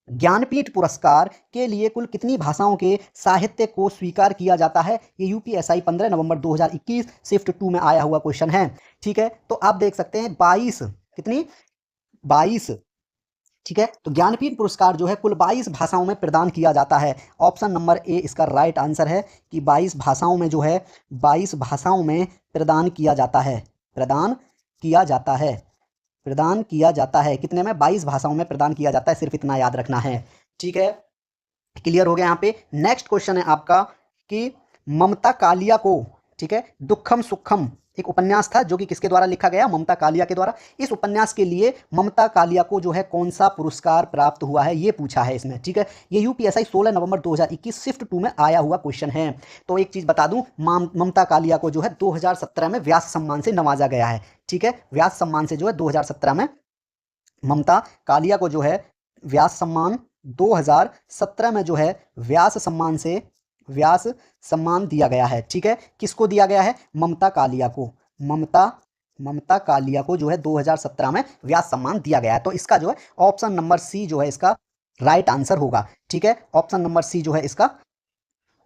ज्ञानपीठ पुरस्कार के लिए कुल कितनी भाषाओं के साहित्य को स्वीकार किया जाता है। ये यूपीएसआई 15 नवंबर 2021 शिफ्ट 2 में आया हुआ क्वेश्चन है। ठीक है, तो आप देख सकते हैं 22 कितनी 22 ठीक है। तो ज्ञानपीठ पुरस्कार जो है कुल 22 भाषाओं में प्रदान किया जाता है। ऑप्शन नंबर ए इसका राइट आंसर है कि 22 भाषाओं में जो है 22 भाषाओं में प्रदान किया जाता है। प्रदान किया जाता है। प्रदान किया जाता है कितने में? 22 भाषाओं में प्रदान किया जाता है, सिर्फ इतना याद रखना है। ठीक है, क्लियर हो गया यहाँ पे। नेक्स्ट क्वेश्चन है आपका कि ममता कालिया को, ठीक है, दुखम सुखम एक उपन्यास था जो कि किसके द्वारा लिखा गया? ममता कालिया के द्वारा। इस उपन्यास के लिए ममता कालिया को जो है कौन सा पुरस्कार प्राप्त हुआ है, ये पूछा है इसमें। ठीक है, ये यूपीएससी 16 नवंबर 2021 शिफ्ट 2 में आया हुआ क्वेश्चन है। तो एक चीज बता दूं, ममता कालिया को जो है 2017 में व्यास सम्मान से नवाजा गया है। ठीक है, व्यास सम्मान से जो है 2017 में ममता कालिया को जो है व्यास सम्मान 2017 में जो है व्यास सम्मान दिया गया है। ठीक है, किसको दिया गया है? ममता कालिया को। ममता कालिया को जो है 2017 में व्यास सम्मान दिया गया है। तो इसका जो है ऑप्शन नंबर सी जो है इसका राइट आंसर होगा। ठीक है, ऑप्शन नंबर सी जो है इसका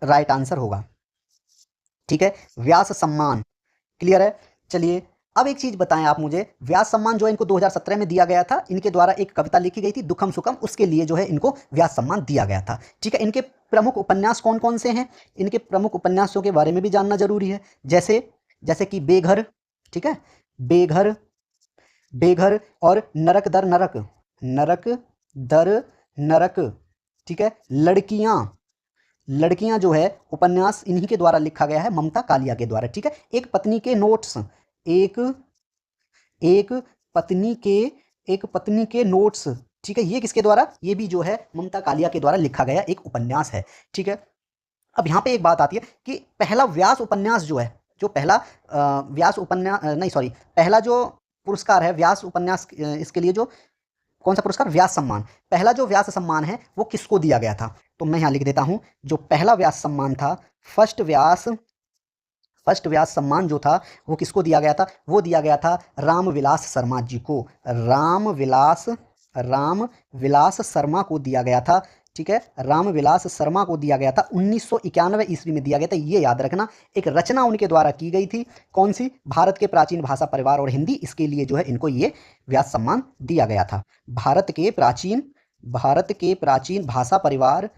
राइट आंसर होगा। ठीक है, व्यास सम्मान। क्लियर है? चलिए अब एक चीज बताएं आप मुझे, व्यास सम्मान जो है इनको 2017 में दिया गया था। इनके द्वारा एक कविता लिखी गई थी दुखम सुखम, उसके लिए जो है इनको व्यास सम्मान दिया गया था। ठीक है, इनके प्रमुख उपन्यास कौन कौन से हैं? इनके प्रमुख उपन्यासों के बारे में भी जानना जरूरी है। जैसे जैसे कि बेघर, ठीक है, बेघर, बेघर और नरक दर नरक, नरक दर नरक। ठीक है, लड़कियां, लड़कियां जो है उपन्यास इन्हीं के द्वारा लिखा गया है, ममता कालिया के द्वारा। ठीक है, एक पत्नी के नोट्स, एक एक पत्नी के एक पत्नी के नोट्स। ठीक है, ये किसके द्वारा? ये भी जो है ममता कालिया के द्वारा लिखा गया एक उपन्यास है। ठीक है, अब यहाँ पे एक बात आती है कि पहला व्यास उपन्यास जो है, जो पहला व्यास उपन्यास नहीं सॉरी पहला जो पुरस्कार है व्यास उपन्यास, इसके लिए जो कौन सा पुरस्कार? व्यास सम्मान। पहला जो व्यास सम्मान है वो किसको दिया गया था? तो मैं यहाँ लिख देता हूँ, जो पहला व्यास सम्मान था, फर्स्ट व्यास सम्मान जो था वो किसको दिया गया था? वो दिया गया था रामविलास शर्मा जी को। रामविलास शर्मा को दिया गया था। ठीक है, रामविलास शर्मा को दिया गया था। 1991 ईस्वी में दिया गया था, ये याद रखना। एक रचना उनके द्वारा की गई थी, कौन सी? भारत के प्राचीन भाषा परिवार और हिंदी। इसके लिए जो है इनको ये व्यास सम्मान दिया गया था। भारत के प्राचीन भाषा परिवार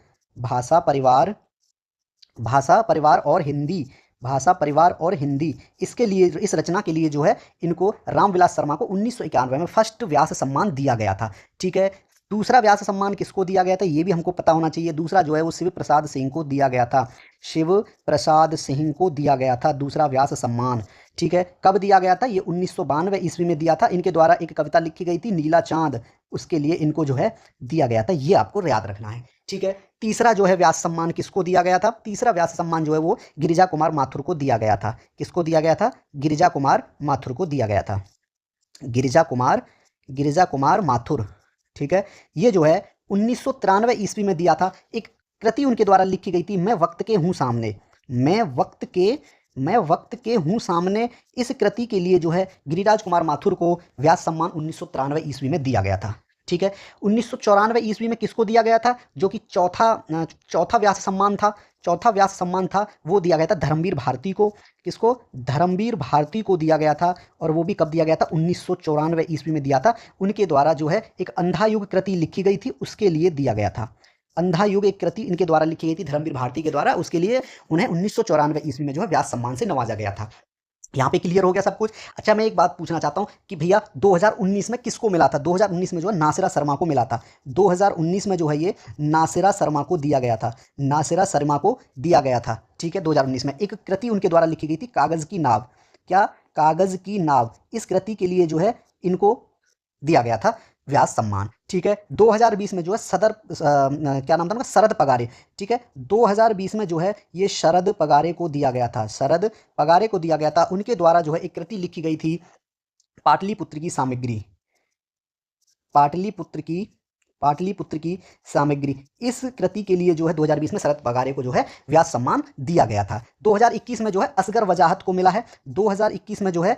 और हिंदी, भाषा परिवार और हिंदी, इसके लिए, इस रचना के लिए जो है इनको रामविलास शर्मा को 1991 में फर्स्ट व्यास सम्मान दिया गया था। ठीक है, दूसरा व्यास सम्मान किसको दिया गया था ये भी हमको पता होना चाहिए। दूसरा जो है वो शिव प्रसाद सिंह को दिया गया था। शिव प्रसाद सिंह को दिया गया था दूसरा व्यास सम्मान। ठीक है, कब दिया गया था? ये 1992 ईस्वी में दिया था। इनके द्वारा एक कविता लिखी गई थी नीला चांद, उसके लिए इनको जो है दिया गया था। ये आपको याद रखना है। ठीक है, तीसरा जो है व्यास सम्मान किसको दिया गया था? तीसरा व्यास सम्मान जो है वो गिरिजा कुमार माथुर को दिया गया था। किसको दिया गया था? गिरिजा कुमार माथुर को दिया गया था। गिरिजा कुमार माथुर। ठीक है, ये जो है 1993 ईस्वी में दिया था। एक कृति उनके द्वारा लिखी गई थी, मैं वक्त के हूँ सामने। मैं वक्त के हूँ सामने, इस कृति के लिए जो है गिरिराज कुमार माथुर को व्यास सम्मान 1993 ईस्वी में दिया गया था। ठीक है, 1994 ईस्वी में किसको दिया गया था? जो कि चौथा व्यास सम्मान था, चौथा व्यास सम्मान था, वो दिया गया था धर्मवीर भारती को। किसको? धर्मवीर भारती को दिया गया था। और वो भी कब दिया गया था? 1994 ईस्वी में दिया था। उनके द्वारा जो है एक अंधा युग कृति लिखी गई थी, उसके लिए दिया गया था। अंधा युग एक कृति इनके द्वारा लिखी गई थी धर्मवीर भारती के द्वारा, उसके लिए उन्हें 1994 ईस्वी में जो है व्यास सम्मान से नवाजा गया था। यहाँ पे क्लियर हो गया सब कुछ। अच्छा, मैं एक बात पूछना चाहता हूँ कि भैया 2019 में किसको मिला था? 2019 में जो है नासिरा शर्मा को मिला था। 2019 में जो है ये नासिरा शर्मा को दिया गया था। नासिरा शर्मा को दिया गया था। ठीक है, 2019 में एक कृति उनके द्वारा लिखी गई थी, कागज की नाव। क्या? कागज की नाव। इस कृति के लिए जो है इनको दिया गया था व्यास सम्मान। ठीक है, 2020 में जो है क्या नाम था उनका? शरद पगारे। ठीक है, 2020 में जो है ये शरद पगारे को दिया गया था। शरद पगारे को दिया गया था। उनके द्वारा जो है एक कृति लिखी गई थी, पाटलिपुत्र की सामग्री। पाटलिपुत्र की सामग्री, इस कृति के लिए जो है 2020 में शरद पगारे को जो है व्यास सम्मान दिया गया था। 2021 में जो है असगर वजाहत को मिला है। 2021 में जो है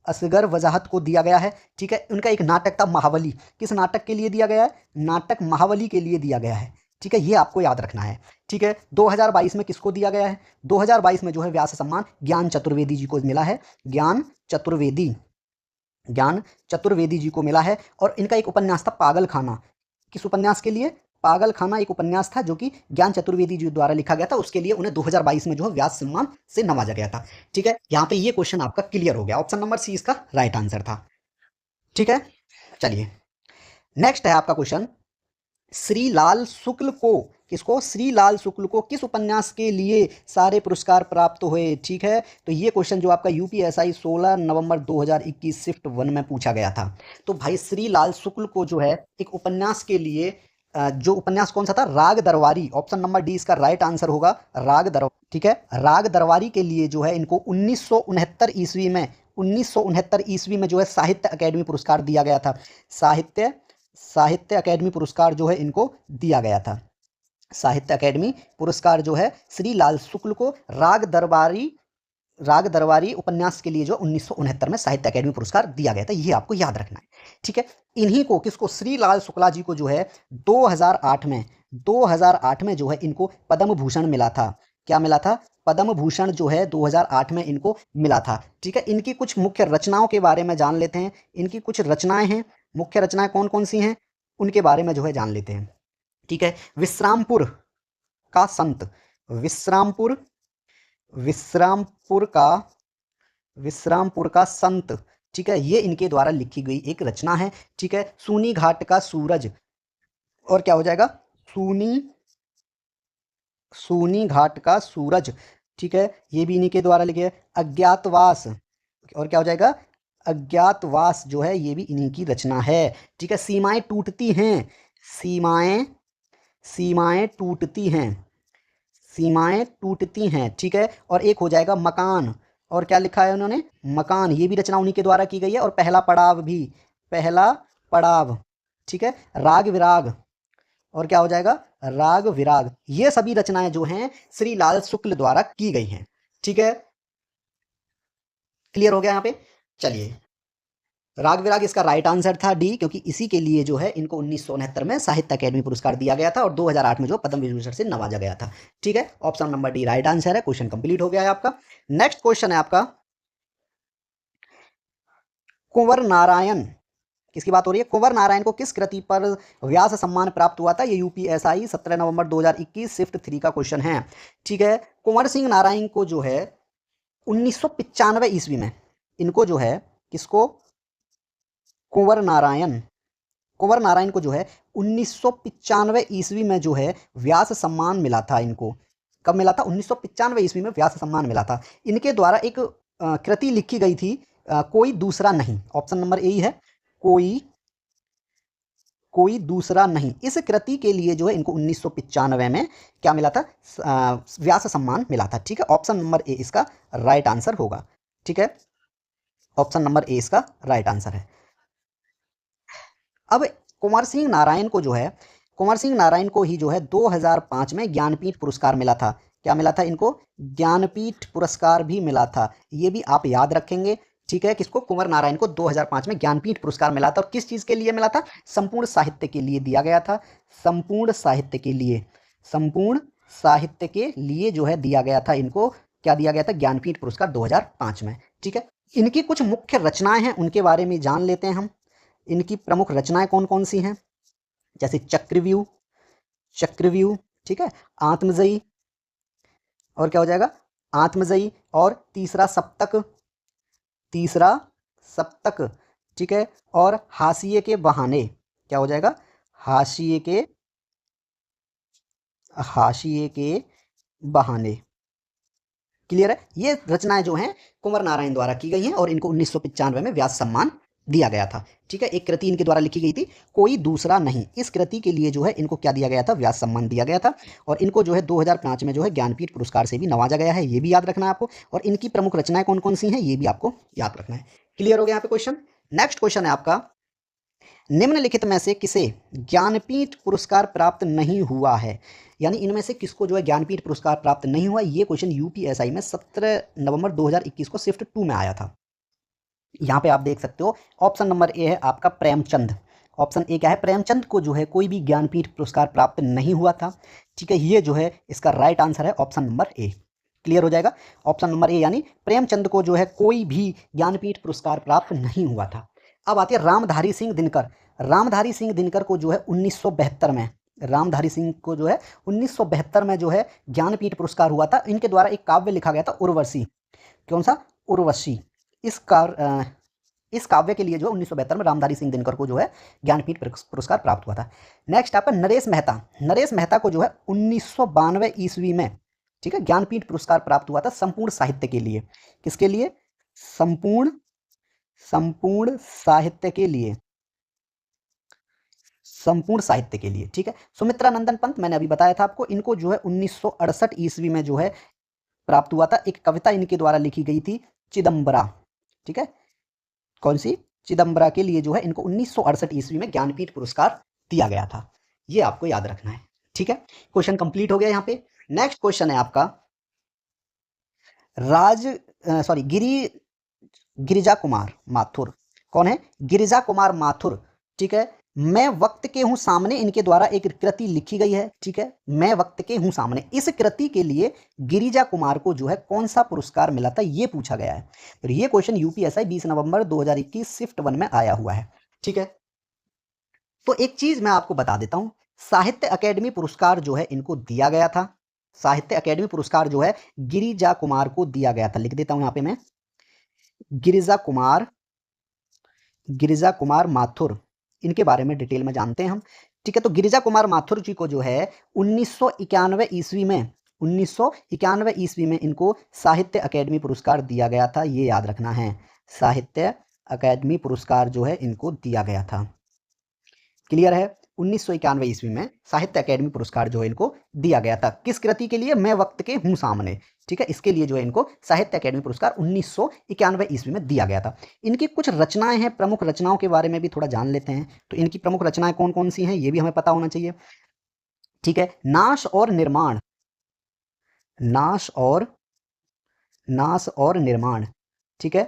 असगर वजाहत को दिया गया है। ठीक है, उनका एक नाटक था महावली। किस नाटक के लिए दिया गया है? नाटक महावली के लिए दिया गया है। ठीक है, ये आपको याद रखना है। ठीक है, 2022 में किसको दिया गया है? 2022 में जो है व्यास सम्मान ज्ञान चतुर्वेदी जी को मिला है। ज्ञान चतुर्वेदी, ज्ञान चतुर्वेदी जी को मिला है। और इनका एक उपन्यास था पागल खाना। किस उपन्यास के लिए? पागल खाना एक उपन्यास था जो कि ज्ञान चतुर्वेदी जी द्वारा लिखा गया था, उसके लिए उन्हें 2022 में जो है व्यास सम्मान से नवाजा गया था। ठीक है, यहाँ पे ये क्वेश्चन आपका क्लियर हो गया। ऑप्शन नंबर सी इसका राइट आंसर था। ठीक है, चलिए नेक्स्ट है आपका क्वेश्चन, श्री लाल शुक्ल को, किसको? श्री लाल शुक्ल को किस उपन्यास के लिए सारे पुरस्कार प्राप्त हुए? ठीक है, तो ये क्वेश्चन जो आपका यूपीएसआई 16 नवंबर 2021 शिफ्ट 1 में पूछा गया था। तो भाई श्री लाल शुक्ल को जो है एक उपन्यास के लिए जो उपन्यास कौन सा था? राग दरबारी। ऑप्शन नंबर डी इसका राइट आंसर होगा, राग दरबारी। ठीक है, राग दरबारी के लिए जो है इनको 1969 ईस्वी में 1969 ईस्वी में जो है साहित्य अकेडमी पुरस्कार दिया गया था। साहित्य अकेडमी पुरस्कार जो है इनको दिया गया था। साहित्य अकेडमी पुरस्कार जो है श्री लाल शुक्ल को राग दरबारी उपन्यास के लिए जो 1969 में साहित्य अकेडमी पुरस्कार दिया गया था, ये आपको याद रखना है। ठीक है, इन्हीं को, किसको? श्री लाल शुक्ला जी को जो है 2008 में जो है इनको पद्म भूषण मिला था। क्या मिला था? पद्म भूषण जो है 2008 में इनको मिला था। ठीक है, इनकी कुछ मुख्य रचनाओं के बारे में जान लेते हैं। इनकी कुछ रचनाएं हैं, मुख्य रचनाएं कौन कौन सी हैं उनके बारे में जो है जान लेते हैं। ठीक है, विश्रामपुर का संत, विश्रामपुर का संत। ठीक है, ये इनके द्वारा लिखी गई एक रचना है। ठीक है, सूनी घाट का सूरज, और क्या हो जाएगा? सूनी घाट का सूरज। ठीक है, ये भी इन्हीं के द्वारा लिखे है। अज्ञातवास, और क्या हो जाएगा? अज्ञातवास जो है ये भी इन्हीं की रचना है। ठीक है, सीमाएं टूटती हैं, सीमाएं टूटती हैं। ठीक है, और एक हो जाएगा मकान, और क्या लिखा है उन्होंने? मकान, ये भी रचना उन्हीं के द्वारा की गई है। और पहला पड़ाव। ठीक है, राग विराग, और क्या हो जाएगा? राग विराग। ये सभी रचनाएं जो हैं श्री लाल शुक्ल द्वारा की गई हैं। ठीक है, क्लियर हो गया यहाँ पे? चलिए, राग विराग इसका राइट आंसर था डी, क्योंकि इसी के लिए जो है इनको 1969 में साहित्य अकेडमी पुरस्कार दिया गया था और 2008 में जो पद्म विभूषण से नवाजा गया था। ठीक है, option number D right answer है। क्वेश्चन कंप्लीट हो गया है आपका। नेक्स्ट क्वेश्चन है आपका, कुंवर नारायण, किसकी बात हो रही है? कुंवर नारायण को किस कृति पर व्यास सम्मान प्राप्त हुआ था? ये यूपीएसआई 17 नवंबर 2021 शिफ्ट 3 का क्वेश्चन है। ठीक है, कुंवर सिंह नारायण को जो है 1995 ईस्वी में, इनको जो है, किसको? कुंवर नारायण को जो है 1995 ईस्वी में जो है व्यास सम्मान मिला था इनको। कब मिला था? 1995 ईस्वी में व्यास सम्मान मिला था। इनके द्वारा एक कृति लिखी गई थी, कोई दूसरा नहीं। ऑप्शन नंबर ए ही है, कोई दूसरा नहीं। इस कृति के लिए जो है इनको 1995 में क्या मिला था? व्यास सम्मान मिला था। ठीक है, ऑप्शन नंबर ए इसका राइट आंसर होगा। ठीक है, ऑप्शन नंबर ए इसका राइट आंसर है। अब कुंवर सिंह नारायण को जो है, कुंवर सिंह नारायण को ही जो है 2005 में ज्ञानपीठ पुरस्कार मिला था। क्या मिला था इनको? ज्ञानपीठ पुरस्कार भी मिला था। ये भी आप याद रखेंगे। ठीक है, किसको? कुंवर नारायण को 2005 में ज्ञानपीठ पुरस्कार मिला था। और किस चीज़ के लिए मिला था? संपूर्ण साहित्य के लिए दिया गया था। संपूर्ण साहित्य के लिए जो है दिया गया था इनको। क्या दिया गया था? ज्ञानपीठ पुरस्कार 2005 में। ठीक है, इनकी कुछ मुख्य रचनाएं हैं, उनके बारे में जान लेते हैं हम। इनकी प्रमुख रचनाएं कौन कौन सी हैं? जैसे चक्रव्यूह, ठीक है, आत्मजयी, और क्या हो जाएगा? आत्मजयी, और तीसरा सप्तक। ठीक है, और हाशिए के बहाने। क्या हो जाएगा? हाशिए के बहाने। क्लियर है? ये रचनाएं जो हैं कुंवर नारायण द्वारा की गई हैं और इनको 1995 में व्यास सम्मान दिया गया था। ठीक है, एक कृति इनके द्वारा लिखी गई थी, कोई दूसरा नहीं। इस कृति के लिए जो है इनको क्या दिया गया था? व्यास सम्मान दिया गया था। और इनको जो है 2005 में जो है ज्ञानपीठ पुरस्कार से भी नवाजा गया है, ये भी याद रखना है आपको। और इनकी प्रमुख रचनाएं कौन कौन सी हैं ये भी आपको याद रखना है। क्लियर हो गया यहाँ पे क्वेश्चन? नेक्स्ट क्वेश्चन है आपका, निम्नलिखित में से किसे ज्ञानपीठ पुरस्कार प्राप्त नहीं हुआ है? यानी इनमें से किसको जो है ज्ञानपीठ पुरस्कार प्राप्त नहीं हुआ? ये क्वेश्चन यूपीएसआई में 17 नवंबर 2021 को शिफ्ट 2 में आया था। यहाँ पे आप देख सकते हो, ऑप्शन नंबर ए है आपका प्रेमचंद। ऑप्शन ए क्या है? प्रेमचंद को जो है कोई भी ज्ञानपीठ पुरस्कार प्राप्त नहीं हुआ था। ठीक है, ये जो है इसका राइट आंसर है ऑप्शन नंबर ए। क्लियर हो जाएगा? ऑप्शन नंबर ए, यानी प्रेमचंद को जो है कोई भी ज्ञानपीठ पुरस्कार प्राप्त नहीं हुआ था। अब आती है रामधारी सिंह दिनकर। रामधारी सिंह दिनकर को जो है 1972 में, रामधारी सिंह को जो है 1972 में जो है ज्ञानपीठ पुरस्कार हुआ था। इनके द्वारा एक काव्य लिखा गया था उर्वशी। कौन सा? उर्वशी। इस काव्य के लिए जो 1972 में रामधारी सिंह दिनकर को जो है ज्ञानपीठ पुरस्कार प्राप्त हुआ था। नेक्स्ट आपका नरेश मेहता। नरेश मेहता को जो है 1992 ईस्वी में, ठीक है, ज्ञानपीठ पुरस्कार प्राप्त हुआ था संपूर्ण साहित्य के लिए। किसके लिए? संपूर्ण साहित्य के लिए, संपूर्ण साहित्य के लिए, ठीक है। सुमित्रा नंदन पंत, मैंने अभी बताया था आपको, इनको जो है 1968 ईस्वी में जो है प्राप्त हुआ था। एक कविता इनके द्वारा लिखी गई थी, चिदम्बरा, ठीक है। कौन सी? चिदम्बरा के लिए जो है इनको 1968 ईस्वी में ज्ञानपीठ पुरस्कार दिया गया था। ये आपको याद रखना है, ठीक है। क्वेश्चन कंप्लीट हो गया यहाँ पे। नेक्स्ट क्वेश्चन है आपका गिरिजा कुमार माथुर। कौन है? गिरिजा कुमार माथुर, ठीक है। मैं वक्त के हूं सामने, इनके द्वारा एक कृति लिखी गई है, ठीक है। मैं वक्त के हूं सामने, इस कृति के लिए गिरिजा कुमार को जो है कौन सा पुरस्कार मिला था, ये पूछा गया है। तो ये क्वेश्चन यूपीएसआई 20 नवंबर 2021 शिफ्ट 1 में आया हुआ है, ठीक है। तो एक चीज मैं आपको बता देता हूं, साहित्य अकेडमी पुरस्कार जो है इनको दिया गया था। साहित्य अकेडमी पुरस्कार जो है गिरिजा कुमार को दिया गया था। लिख देता हूं यहां पे मैं, गिरिजा कुमार माथुर, इनके बारे में डिटेल में जानते हैं हम, ठीक है। तो गिरिजा कुमार माथुर जी को जो है 1991 ईस्वी में, 1991 ईस्वी में इनको साहित्य अकेडमी पुरस्कार दिया गया था। ये याद रखना है, साहित्य अकेडमी पुरस्कार जो है इनको दिया गया था। क्लियर है? 1991 ईस्वी में साहित्य अकेडमी पुरस्कार जो है इनको दिया गया था। किस कृति के लिए? मैं वक्त के हूं सामने, ठीक है। इसके लिए जो है इनको साहित्य अकेडमी पुरस्कार 1991 ईस्वी में दिया गया था। इनकी कुछ रचनाएं हैं, प्रमुख रचनाओं के बारे में भी थोड़ा जान लेते हैं। तो इनकी प्रमुख रचनाएं कौन कौन सी हैं, ये भी हमें पता होना चाहिए, ठीक है। नाश और निर्माण, नाश और निर्माण, ठीक है।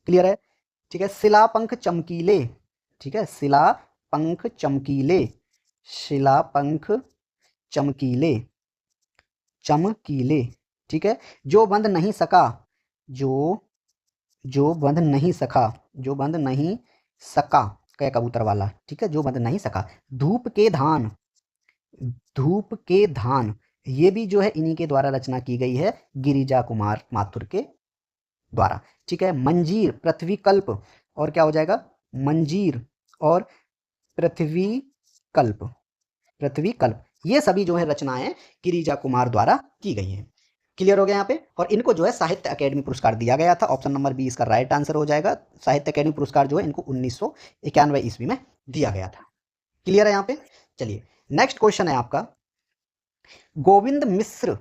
क्लियर है? ठीक है। शिलापंख चमकीले, ठीक है, शिलापंख चमकीले, शिलापंख चमकीले, चमकीले, ठीक है। जो बंध नहीं सका, जो बंध नहीं सका, जो बंध नहीं सका, क्या कबूतर वाला, ठीक है, जो बंध नहीं सका। धूप के धान, धूप के धान, ये भी जो है इन्हीं के द्वारा रचना की गई है, गिरिजा कुमार माथुर के द्वारा, ठीक है। मंजीर, पृथ्वी कल्प, और क्या हो जाएगा? मंजीर और पृथ्वी कल्प, पृथ्वी कल्प, ये सभी जो है रचनाएं गिरिजा कुमार द्वारा की गई हैं। क्लियर हो गया यहाँ पे? और इनको जो है साहित्य अकेडमी पुरस्कार दिया गया था। ऑप्शन नंबर बी इसका राइट आंसर हो जाएगा। साहित्य अकेडमी पुरस्कार जो है इनको 1991 ईस्वी में दिया गया था। क्लियर है यहाँ पे? चलिए नेक्स्ट क्वेश्चन है आपका गोविंद मिश्र,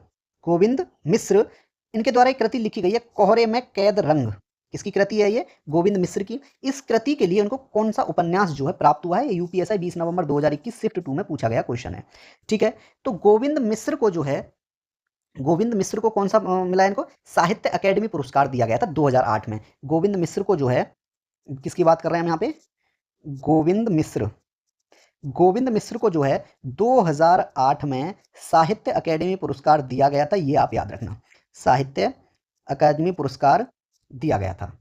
गोविंद मिश्र, इनके द्वारा एक कृति लिखी गई है, कोहरे में कैद रंग। किसकी कृति है ये? गोविंद मिश्र की। इस कृति के लिए उनको कौन सा उपन्यास जो है प्राप्त हुआ है? यूपीएसआई 20 नवंबर 2021 शिफ्ट 2 में पूछा गया क्वेश्चन है, ठीक है। तो गोविंद मिश्र को जो है, गोविंद मिश्र को कौन सा मिला है? इनको साहित्य अकेडमी पुरस्कार दिया गया था 2008 में। गोविंद मिश्र को जो है, किसकी बात कर रहे हैं हम यहाँ पे? गोविंद मिश्र, गोविंद मिश्र को जो है 2008 में साहित्य अकेडमी पुरस्कार दिया गया था। ये आप याद रखना, साहित्य अकादमी पुरस्कार दिया गया था।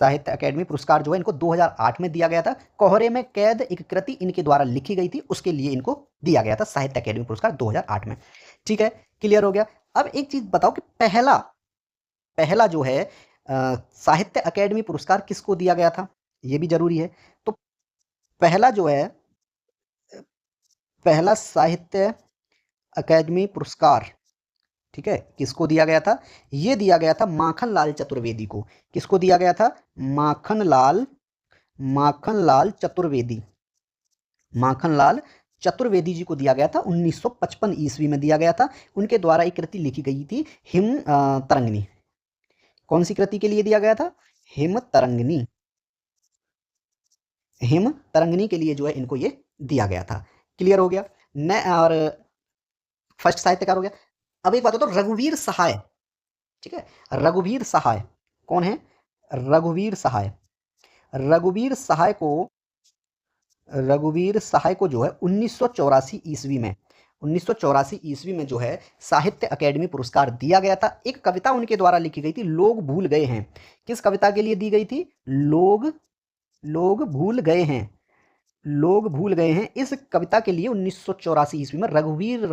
साहित्य अकेडमी पुरस्कार जो है इनको 2008 में दिया गया था। कोहरे में कैद एक कृति इनके द्वारा लिखी गई थी, उसके लिए इनको दिया गया था साहित्य अकेडमी पुरस्कार 2008 में, ठीक है। क्लियर हो गया? अब एक चीज बताओ कि पहला जो है साहित्य अकेडमी पुरस्कार किसको दिया गया था, ये भी जरूरी है। तो पहला जो है, पहला साहित्य अकेडमी पुरस्कार, ठीक है, किसको दिया गया था? ये दिया गया था माखनलाल चतुर्वेदी को। किसको दिया गया था? माखनलाल चतुर्वेदी, माखनलाल चतुर्वेदी जी को दिया गया था। 1955 ईस्वी में दिया गया था। उनके द्वारा एक कृति लिखी गई थी, हिम तरंगिणी। कौन सी कृति के लिए दिया गया था? हिम तरंगिणी, हिम तरंगिणी के लिए जो है इनको ये दिया गया था। क्लियर हो गया? न और फर्स्ट साहित्यकार हो गया। अब एक बात हो तो रघुवीर सहाय, ठीक है, रघुवीर सहाय कौन है? रघुवीर सहाय, रघुवीर सहाय को जो है 1984 ईस्वी में, 1984 ईस्वी में जो है साहित्य अकेडमी पुरस्कार दिया गया था। एक कविता उनके द्वारा लिखी गई थी, लोग भूल गए हैं। किस कविता के लिए दी गई थी? लोग लोग भूल गए हैं। लोग भूल गए हैं इस कविता के लिए 1984 ईस्वी में रघुवीर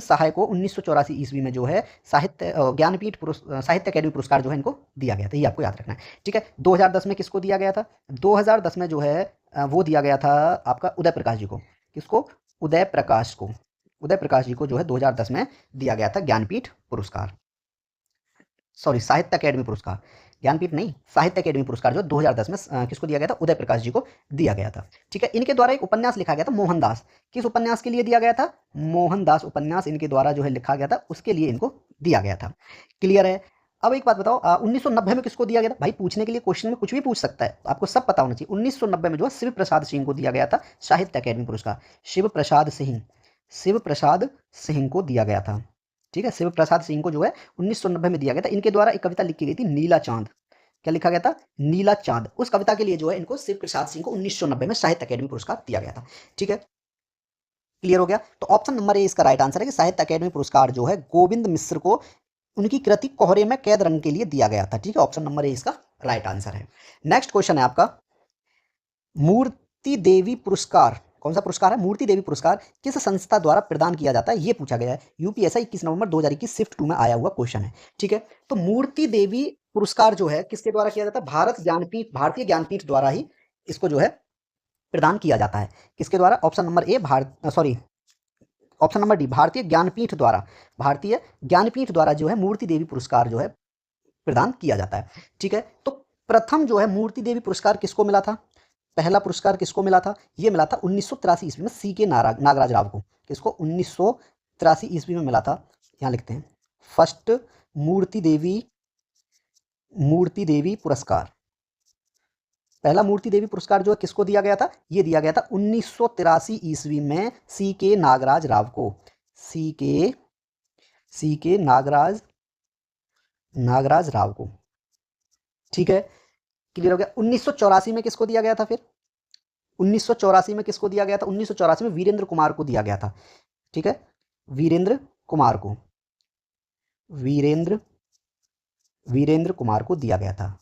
सहाय को 1984 ईस्वी में जो है साहित्य अकेडमी पुरस्कार जो है इनको दिया गया था। ये आपको याद रखना है, ठीक है। 2010 में किसको दिया गया था? 2010 में जो है वो दिया गया था आपका उदय प्रकाश जी को। किसको? उदय प्रकाश जी को जो है 2010 में दिया गया था ज्ञानपीठ पुरस्कार, साहित्य अकेडमी पुरस्कार। ज्ञानपीठ नहीं, साहित्य अकेडमी पुरस्कार जो 2010 में किसको दिया गया था? उदय प्रकाश जी को दिया गया था, ठीक है। इनके द्वारा एक उपन्यास लिखा गया था मोहनदास। किस उपन्यास के लिए दिया गया था? मोहनदास उपन्यास इनके द्वारा जो है लिखा गया था, उसके लिए इनको दिया गया था। क्लियर है? अब एक बात बताओ, 1990 में किसको दिया गया था? भाई पूछने के लिए क्वेश्चन में कुछ भी पूछ सकता है, आपको सब पता होना चाहिए। 1990 में जो है शिव प्रसाद सिंह को दिया गया था साहित्य अकेडमी पुरस्कार। शिव प्रसाद सिंह को दिया गया था, ठीक है। शिव प्रसाद सिंह को जो है 1990 में दिया गया था। इनके द्वारा एक कविता लिखी गई थी नीला चांद। क्या लिखा गया था? नीला चांद। उस कविता के लिए जो है इनको शिव प्रसाद सिंह को 1990 में साहित्य अकेडमी पुरस्कार दिया गया था, ठीक है। क्लियर हो गया? तो ऑप्शन नंबर ए इसका राइट आंसर है कि साहित्य अकेडमी पुरस्कार जो है गोविंद मिश्र को उनकी कृति कोहरे में कैद रंग के लिए दिया गया था, ठीक है। ऑप्शन नंबर ए इसका राइट आंसर है। नेक्स्ट क्वेश्चन है आपका, मूर्ति देवी पुरस्कार कौन सा पुरस्कार है? मूर्ति देवी पुरस्कार किस संस्था द्वारा प्रदान किया जाता है? ये पूछा गया है। यूपीएससी 21 नवंबर 2021 शिफ्ट 2 में आया हुआ क्वेश्चन है, ठीक है। तो मूर्ति देवी पुरस्कार जो है किसके द्वारा किया जाता है? भारतीय ज्ञानपीठ द्वारा ही इसको जो है प्रदान किया जाता है। किसके द्वारा? Option number A option number D भारतीय ज्ञानपीठ द्वारा जो है मूर्ति देवी पुरस्कार जो है प्रदान किया जाता है, ठीक है। तो प्रथम जो है मूर्ति देवी पुरस्कार किसको मिला था? पहला पुरस्कार किसको मिला था? ये मिला था 1983 ईस्वी में सी के नागराज राव को। किसको? 1983 ईस्वी में मिला था। यहाँ लिखते हैं फर्स्ट मूर्ति देवी पुरस्कार। पहला मूर्ति देवी पुरस्कार जो है किसको दिया गया था? ये दिया गया था 1983 ईस्वी में सी के नागराज राव को। सी के नागराज राव को, ठीक है। क्लियर हो गया? 1984 में किसको दिया गया था? फिर 1984 में किसको दिया गया था? 1984 में वीरेंद्र कुमार को दिया गया था, ठीक है। वीरेंद्र कुमार को दिया गया था,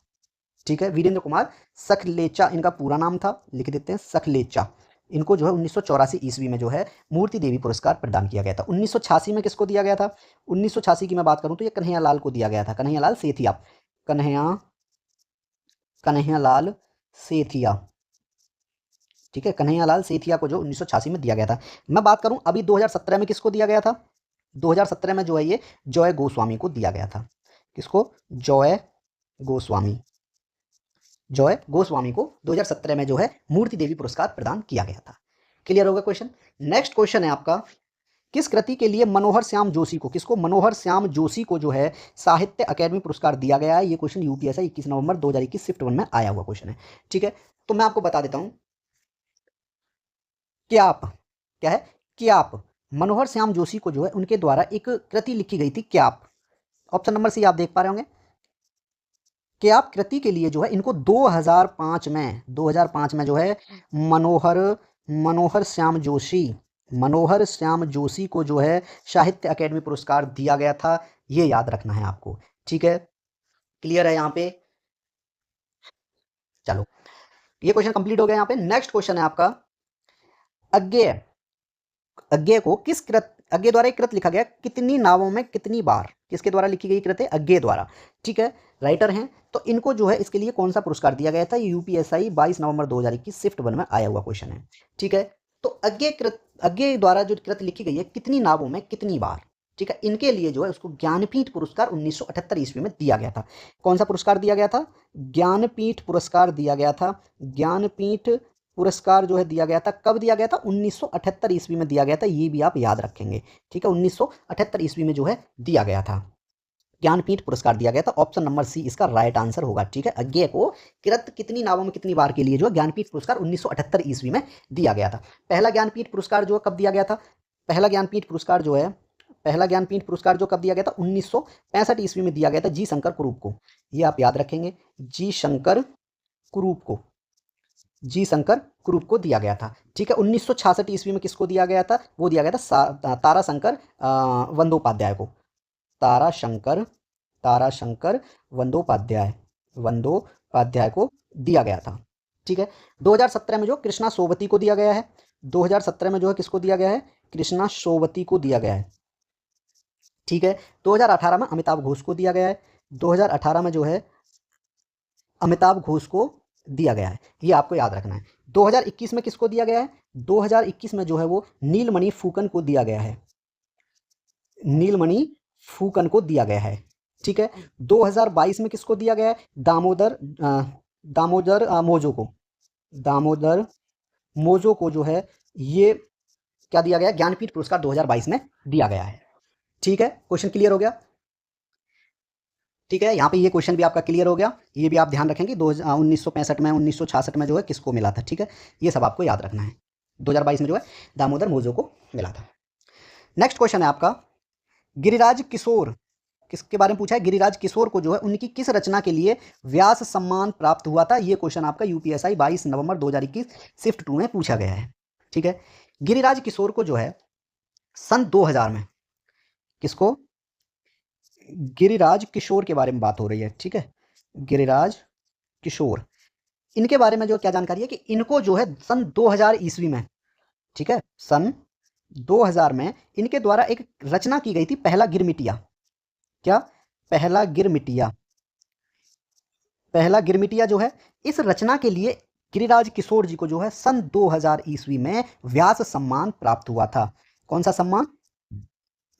ठीक है। वीरेंद्र कुमार सखलेचा इनका पूरा नाम था, लिख देते हैं सखलेचा। इनको जो है 1984 ईस्वी में जो है मूर्ति देवी पुरस्कार प्रदान किया गया था। 1986 में किसको दिया गया था? 1986 की मैं बात करूं तो ये कन्हैयालाल को दिया गया था। कन्हैयालाल सेठिया, ठीक है। कन्हैयालाल सेठिया को जो 1986 में दिया गया था। मैं बात करूं अभी 2017 में किसको दिया गया था? 2017 में जो है ये जॉय गोस्वामी को दिया गया था। किसको? जॉय गोस्वामी को 2017 में जो है मूर्ति देवी पुरस्कार प्रदान किया गया था। क्लियर होगा क्वेश्चन? नेक्स्ट क्वेश्चन है आपका, किस कृति के लिए मनोहर श्याम जोशी को जो है साहित्य अकेडमी पुरस्कार दिया गया है? ये क्वेश्चन यूपीएससी 21 नवंबर 2021 शिफ्ट 1 में आया हुआ क्वेश्चन है, ठीक है। तो मैं आपको बता देता हूं क्याप मनोहर श्याम जोशी को जो है उनके द्वारा एक कृति लिखी गई थी क्याप। ऑप्शन नंबर सी आप देख पा रहे होंगे। क्याप कृति के लिए जो है इनको 2005 में जो है मनोहर श्याम जोशी को जो है साहित्य अकेडमी पुरस्कार दिया गया था। ये याद रखना है आपको, ठीक है। क्लियर है यहाँ पे? चलो ये क्वेश्चन कंप्लीट हो गया। यहाँ पे नेक्स्ट क्वेश्चन है आपका, अज्ञेय द्वारा एक कृत लिखा गया कितनी नावों में कितनी बार? किसके द्वारा लिखी गई कृत है? अज्ञेय द्वारा, ठीक है। राइटर हैं तो इनको जो है इसके लिए कौन सा पुरस्कार दिया गया था? यूपीएससी 22 नवंबर 2021 शिफ्ट 1 में आया हुआ क्वेश्चन है, ठीक है। तो अज्ञेय द्वारा जो कृत लिखी गई है कितनी नावों में कितनी बार, ठीक है, इनके लिए जो है उसको ज्ञानपीठ पुरस्कार 1978 ईस्वी में दिया गया था। कौन सा पुरस्कार दिया गया था? ज्ञानपीठ पुरस्कार दिया गया था। ज्ञानपीठ पुरस्कार जो है दिया गया था, कब दिया गया था? 1978 ईस्वी में दिया गया था। ये भी आप याद रखेंगे, ठीक है। 1978 ईस्वी में जो है दिया गया था, ज्ञानपीठ पुरस्कार दिया गया था। ऑप्शन नंबर सी इसका राइट आंसर होगा, ठीक है। अज्ञेय को कृत कितनी नावों में कितनी बार के लिए जो है ज्ञानपीठ पुरस्कार 1978 ईस्वी में दिया गया था। पहला ज्ञानपीठ पुरस्कार जो कब दिया गया था? पहला ज्ञानपीठ पुरस्कार जो कब दिया गया था? 1965 ईस्वी में दिया गया था जी शंकर कुरूप को। ये आप याद रखेंगे, जी शंकर कुरूप को, जी शंकर कुरूप को दिया गया था। ठीक है, 1966 ईस्वी में किसको दिया गया था? वो दिया गया था ताराशंकर वंदोपाध्याय को। ताराशंकर ताराशंकर वंदोपाध्याय वंदोपाध्याय को दिया गया था। ठीक है, 2017 में जो कृष्णा सोबती को दिया गया है। 2017 में जो है किसको दिया गया है? कृष्णा सोबती को दिया गया है। ठीक है, 2018 में अमिताभ घोष को दिया गया है। 2018 में जो है अमिताभ घोष को दिया गया है, ये आपको याद रखना है। 2021 में किसको दिया गया है? 2021 में जो है वो नीलमणि फूकन को दिया गया है। नीलमणि फूकन को दिया गया है। ठीक है, 2022 में किसको दिया गया है? दामोदर मोजो को। दामोदर मोजो को जो है ये क्या दिया गया? ज्ञानपीठ पुरस्कार 2022 में दिया गया है। ठीक है, क्वेश्चन क्लियर हो गया? ठीक है, यहाँ पे ये क्वेश्चन भी आपका क्लियर हो गया। ये भी आप ध्यान रखेंगे 1965 में 1966 में जो है किसको मिला था। ठीक है, ये सब आपको याद रखना है। 2022 में जो है दामोदर मोजो को मिला था। नेक्स्ट क्वेश्चन है आपका, गिरिराज किशोर किसके बारे में पूछा है? गिरिराज किशोर को जो है उनकी किस रचना के लिए व्यास सम्मान प्राप्त हुआ था? ये क्वेश्चन आपका यूपीएसआई 22 नवंबर 2021 शिफ्ट 2 में पूछा गया है। ठीक है, गिरिराज किशोर को जो है सन 2000 में, किसको? गिरिराज किशोर के बारे में बात हो रही है। ठीक है, गिरिराज किशोर, इनके बारे में जो क्या जानकारी है कि इनको जो है सन 2000 ईस्वी में, ठीक है, सन 2000 में इनके द्वारा एक रचना की गई थी, पहला गिरमिटिया। क्या? पहला गिरमिटिया। पहला गिरमिटिया जो है, इस रचना के लिए गिरिराज किशोर जी को जो है सन 2000 ईस्वी में व्यास सम्मान प्राप्त हुआ था। कौन सा सम्मान?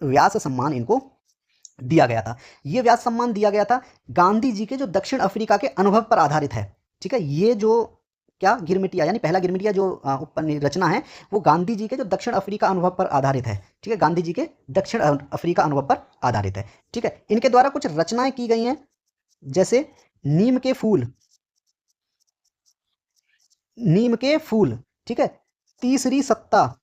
व्यास सम्मान इनको दिया गया था। ये व्यास सम्मान दिया गया था गांधी जी के जो दक्षिण अफ्रीका के अनुभव पर आधारित है। ठीक है, ये जो क्या गिरमिटिया यानी पहला गिरमिटिया जो रचना है वो गांधी जी के जो दक्षिण अफ्रीका अनुभव पर आधारित है। ठीक है, गांधी जी के दक्षिण अफ्रीका अनुभव पर आधारित है। ठीक है, इनके द्वारा कुछ रचनाएं की गई हैं, जैसे नीम के फूल, नीम के फूल। ठीक है, तीसरी सत्ता,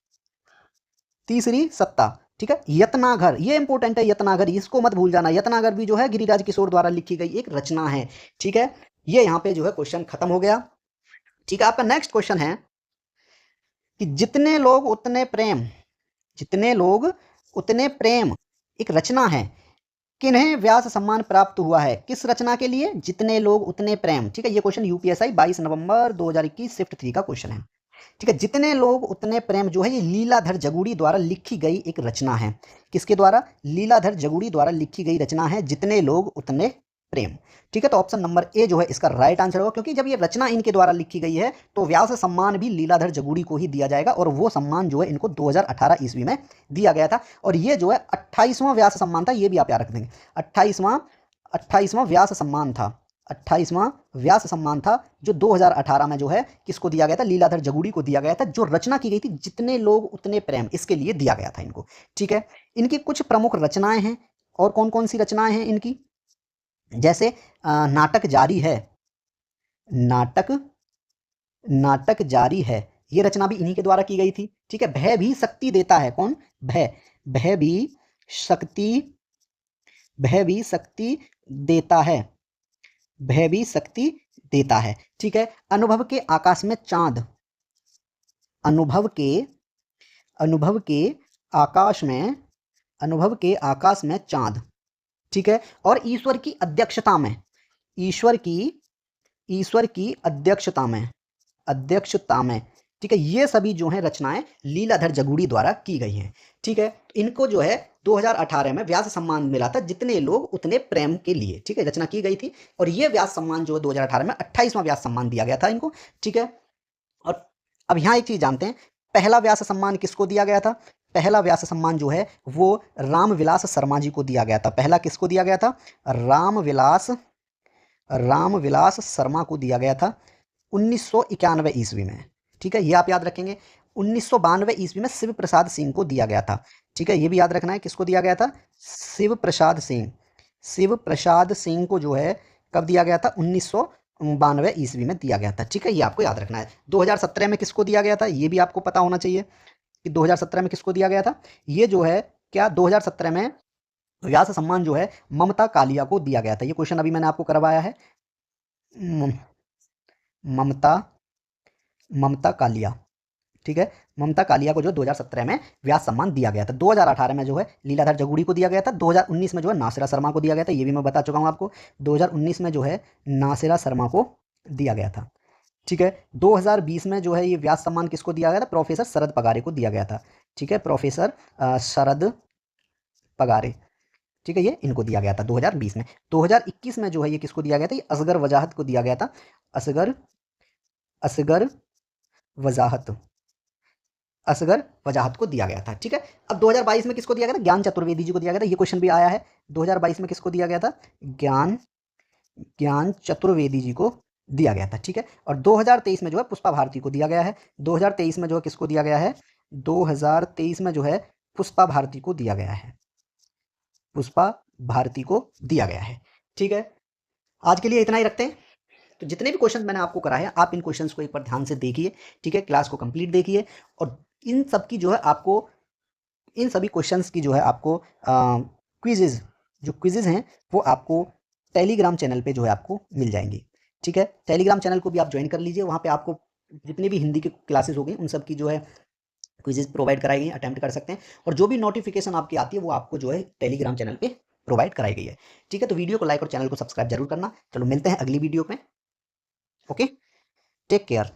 तीसरी सत्ता। ठीक है, यत्नागर, ये इंपॉर्टेंट है, यत्नागर, इसको मत भूल जाना। यत्नागर भी जो है गिरिराज किशोर द्वारा लिखी गई एक रचना है। ठीक है, ये यहां पे जो है क्वेश्चन खत्म हो गया। ठीक है, आपका नेक्स्ट क्वेश्चन है कि जितने लोग उतने प्रेम, जितने लोग उतने प्रेम एक रचना है, किन्हें व्यास सम्मान प्राप्त हुआ है? किस रचना के लिए? जितने लोग उतने प्रेम। ठीक है, ये क्वेश्चन यूपीएसआई 22 नवंबर 2021 शिफ्ट 3 का क्वेश्चन है। ठीक है, जितने लोग उतने प्रेम जो है ये लीलाधर जगूड़ी द्वारा लिखी गई एक रचना है। किसके द्वारा? लीलाधर जगूड़ी द्वारा लिखी गई रचना है जितने लोग उतने प्रेम। ठीक है, तो ऑप्शन नंबर ए जो है इसका राइट आंसर होगा, क्योंकि जब ये रचना इनके द्वारा लिखी गई है तो व्यास सम्मान भी लीलाधर जगूड़ी को ही दिया जाएगा, और वो सम्मान जो है इनको 2018 ईस्वी में दिया गया था। और ये जो है 28वां व्यास सम्मान था, ये भी आप याद रख देंगे। 28वां व्यास सम्मान था, 28वां व्यास सम्मान था जो 2018 में जो है किसको दिया गया था? लीलाधर जगूड़ी को दिया गया था, जो रचना की गई थी जितने लोग उतने प्रेम, इसके लिए दिया गया था इनको। ठीक है, इनकी कुछ प्रमुख रचनाएं हैं, और कौन कौन सी रचनाएं हैं इनकी? जैसे नाटक जारी है, नाटक नाटक जारी है, ये रचना भी इन्हीं के द्वारा की गई थी। ठीक है, भय भी शक्ति देता है, कौन? भय, भय भी शक्ति, भय भी शक्ति देता है, भय भी शक्ति देता है। ठीक है, अनुभव के आकाश में चांद, अनुभव के, अनुभव के आकाश में, अनुभव के आकाश में चांद। ठीक है, और ईश्वर की अध्यक्षता में, ईश्वर की, ईश्वर की अध्यक्षता में, अध्यक्षता में। ठीक है, ये सभी जो है रचनाएं लीलाधर जगूड़ी द्वारा की गई हैं। ठीक है, इनको जो है 2018 में व्यास सम्मान मिला था जितने लोग उतने प्रेम के लिए। ठीक है, रचना की गई थी, और ये व्यास सम्मान जो है 2018 में 28वां व्यास सम्मान दिया गया था इनको। ठीक है, और अब यहाँ एक चीज जानते हैं, पहला व्यास सम्मान किसको दिया गया था? पहला व्यास सम्मान जो है वो रामविलास शर्मा जी को दिया गया था। पहला किसको दिया गया था? रामविलास, रामविलास शर्मा को दिया गया था 1991 ईस्वी में। ठीक है, ये आप याद रखेंगे। 1992 ईस्वी में शिव प्रसाद सिंह को दिया गया था। ठीक है, ये भी याद रखना है, किसको दिया गया था? शिव प्रसाद सिंह, शिव प्रसाद सिंह को जो है कब दिया गया था? 1992 ईस्वी में दिया गया था। ठीक है, ये आपको याद रखना है। 2017 में किसको दिया गया था? ये भी आपको पता होना चाहिए कि 2017 में किसको दिया गया था। ये जो है क्या 2017 में व्यास सम्मान जो है ममता कालिया को दिया गया था। ये क्वेश्चन अभी मैंने आपको करवाया है। ममता ममता कालिया, ठीक है। ममता कालिया को जो 2017 में व्यास सम्मान दिया गया था। 2018 में जो है लीलाधर जगूड़ी को दिया गया था। 2019 में जो है नासिरा शर्मा को दिया गया था, ये भी मैं बता चुका हूँ आपको। 2019 में जो है नासिरा शर्मा को दिया गया था, ठीक है। 2020 में जो है ये व्यास सम्मान किसको दिया गया था? प्रोफेसर शरद पगारे को दिया गया था, ठीक है। प्रोफेसर शरद पगारे, ठीक है, ये इनको दिया गया था 2020 में। 2021 में जो है ये किसको दिया गया था? ये असगर वजाहत को दिया गया था। असगर असगर वजाहत असगर वजाहत को दिया गया था, ठीक है। अब 2022 में किसको दिया गया था? ज्ञान चतुर्वेदी जी को दिया गया था। ये क्वेश्चन भी आया है। 2022 में किसको दिया गया था? ज्ञान ज्ञान चतुर्वेदी जी को दिया गया था, ठीक है। और 2023 में जो है पुष्पा भारती को दिया गया है। 2023 में जो है किसको दिया गया है? 2023 में जो है पुष्पा भारती को दिया गया है। पुष्पा भारती को दिया गया है, ठीक है। आज के लिए इतना ही रखते हैं। तो जितने भी क्वेश्चन मैंने आपको कराए हैं, आप इन क्वेश्चंस को एक बार ध्यान से देखिए, ठीक है। क्लास को कंप्लीट देखिए और इन सब की जो है आपको, इन सभी क्वेश्चंस की जो है आपको क्विजेज, जो क्विजेज हैं वो आपको टेलीग्राम चैनल पे जो है आपको मिल जाएंगी, ठीक है। टेलीग्राम चैनल को भी आप ज्वाइन कर लीजिए। वहाँ पे आपको जितनी भी हिंदी की क्लासेस हो गई उन सब की जो है क्विजेज प्रोवाइड कराई गई, अटेम्प्ट कर सकते हैं। और जो भी नोटिफिकेशन आपकी आती है वो आपको जो है टेलीग्राम चैनल पे प्रोवाइड कराई गई है, ठीक है। तो वीडियो को लाइक और चैनल को सब्सक्राइब जरूर करना। चलो मिलते हैं अगली वीडियो में। Okay, take care.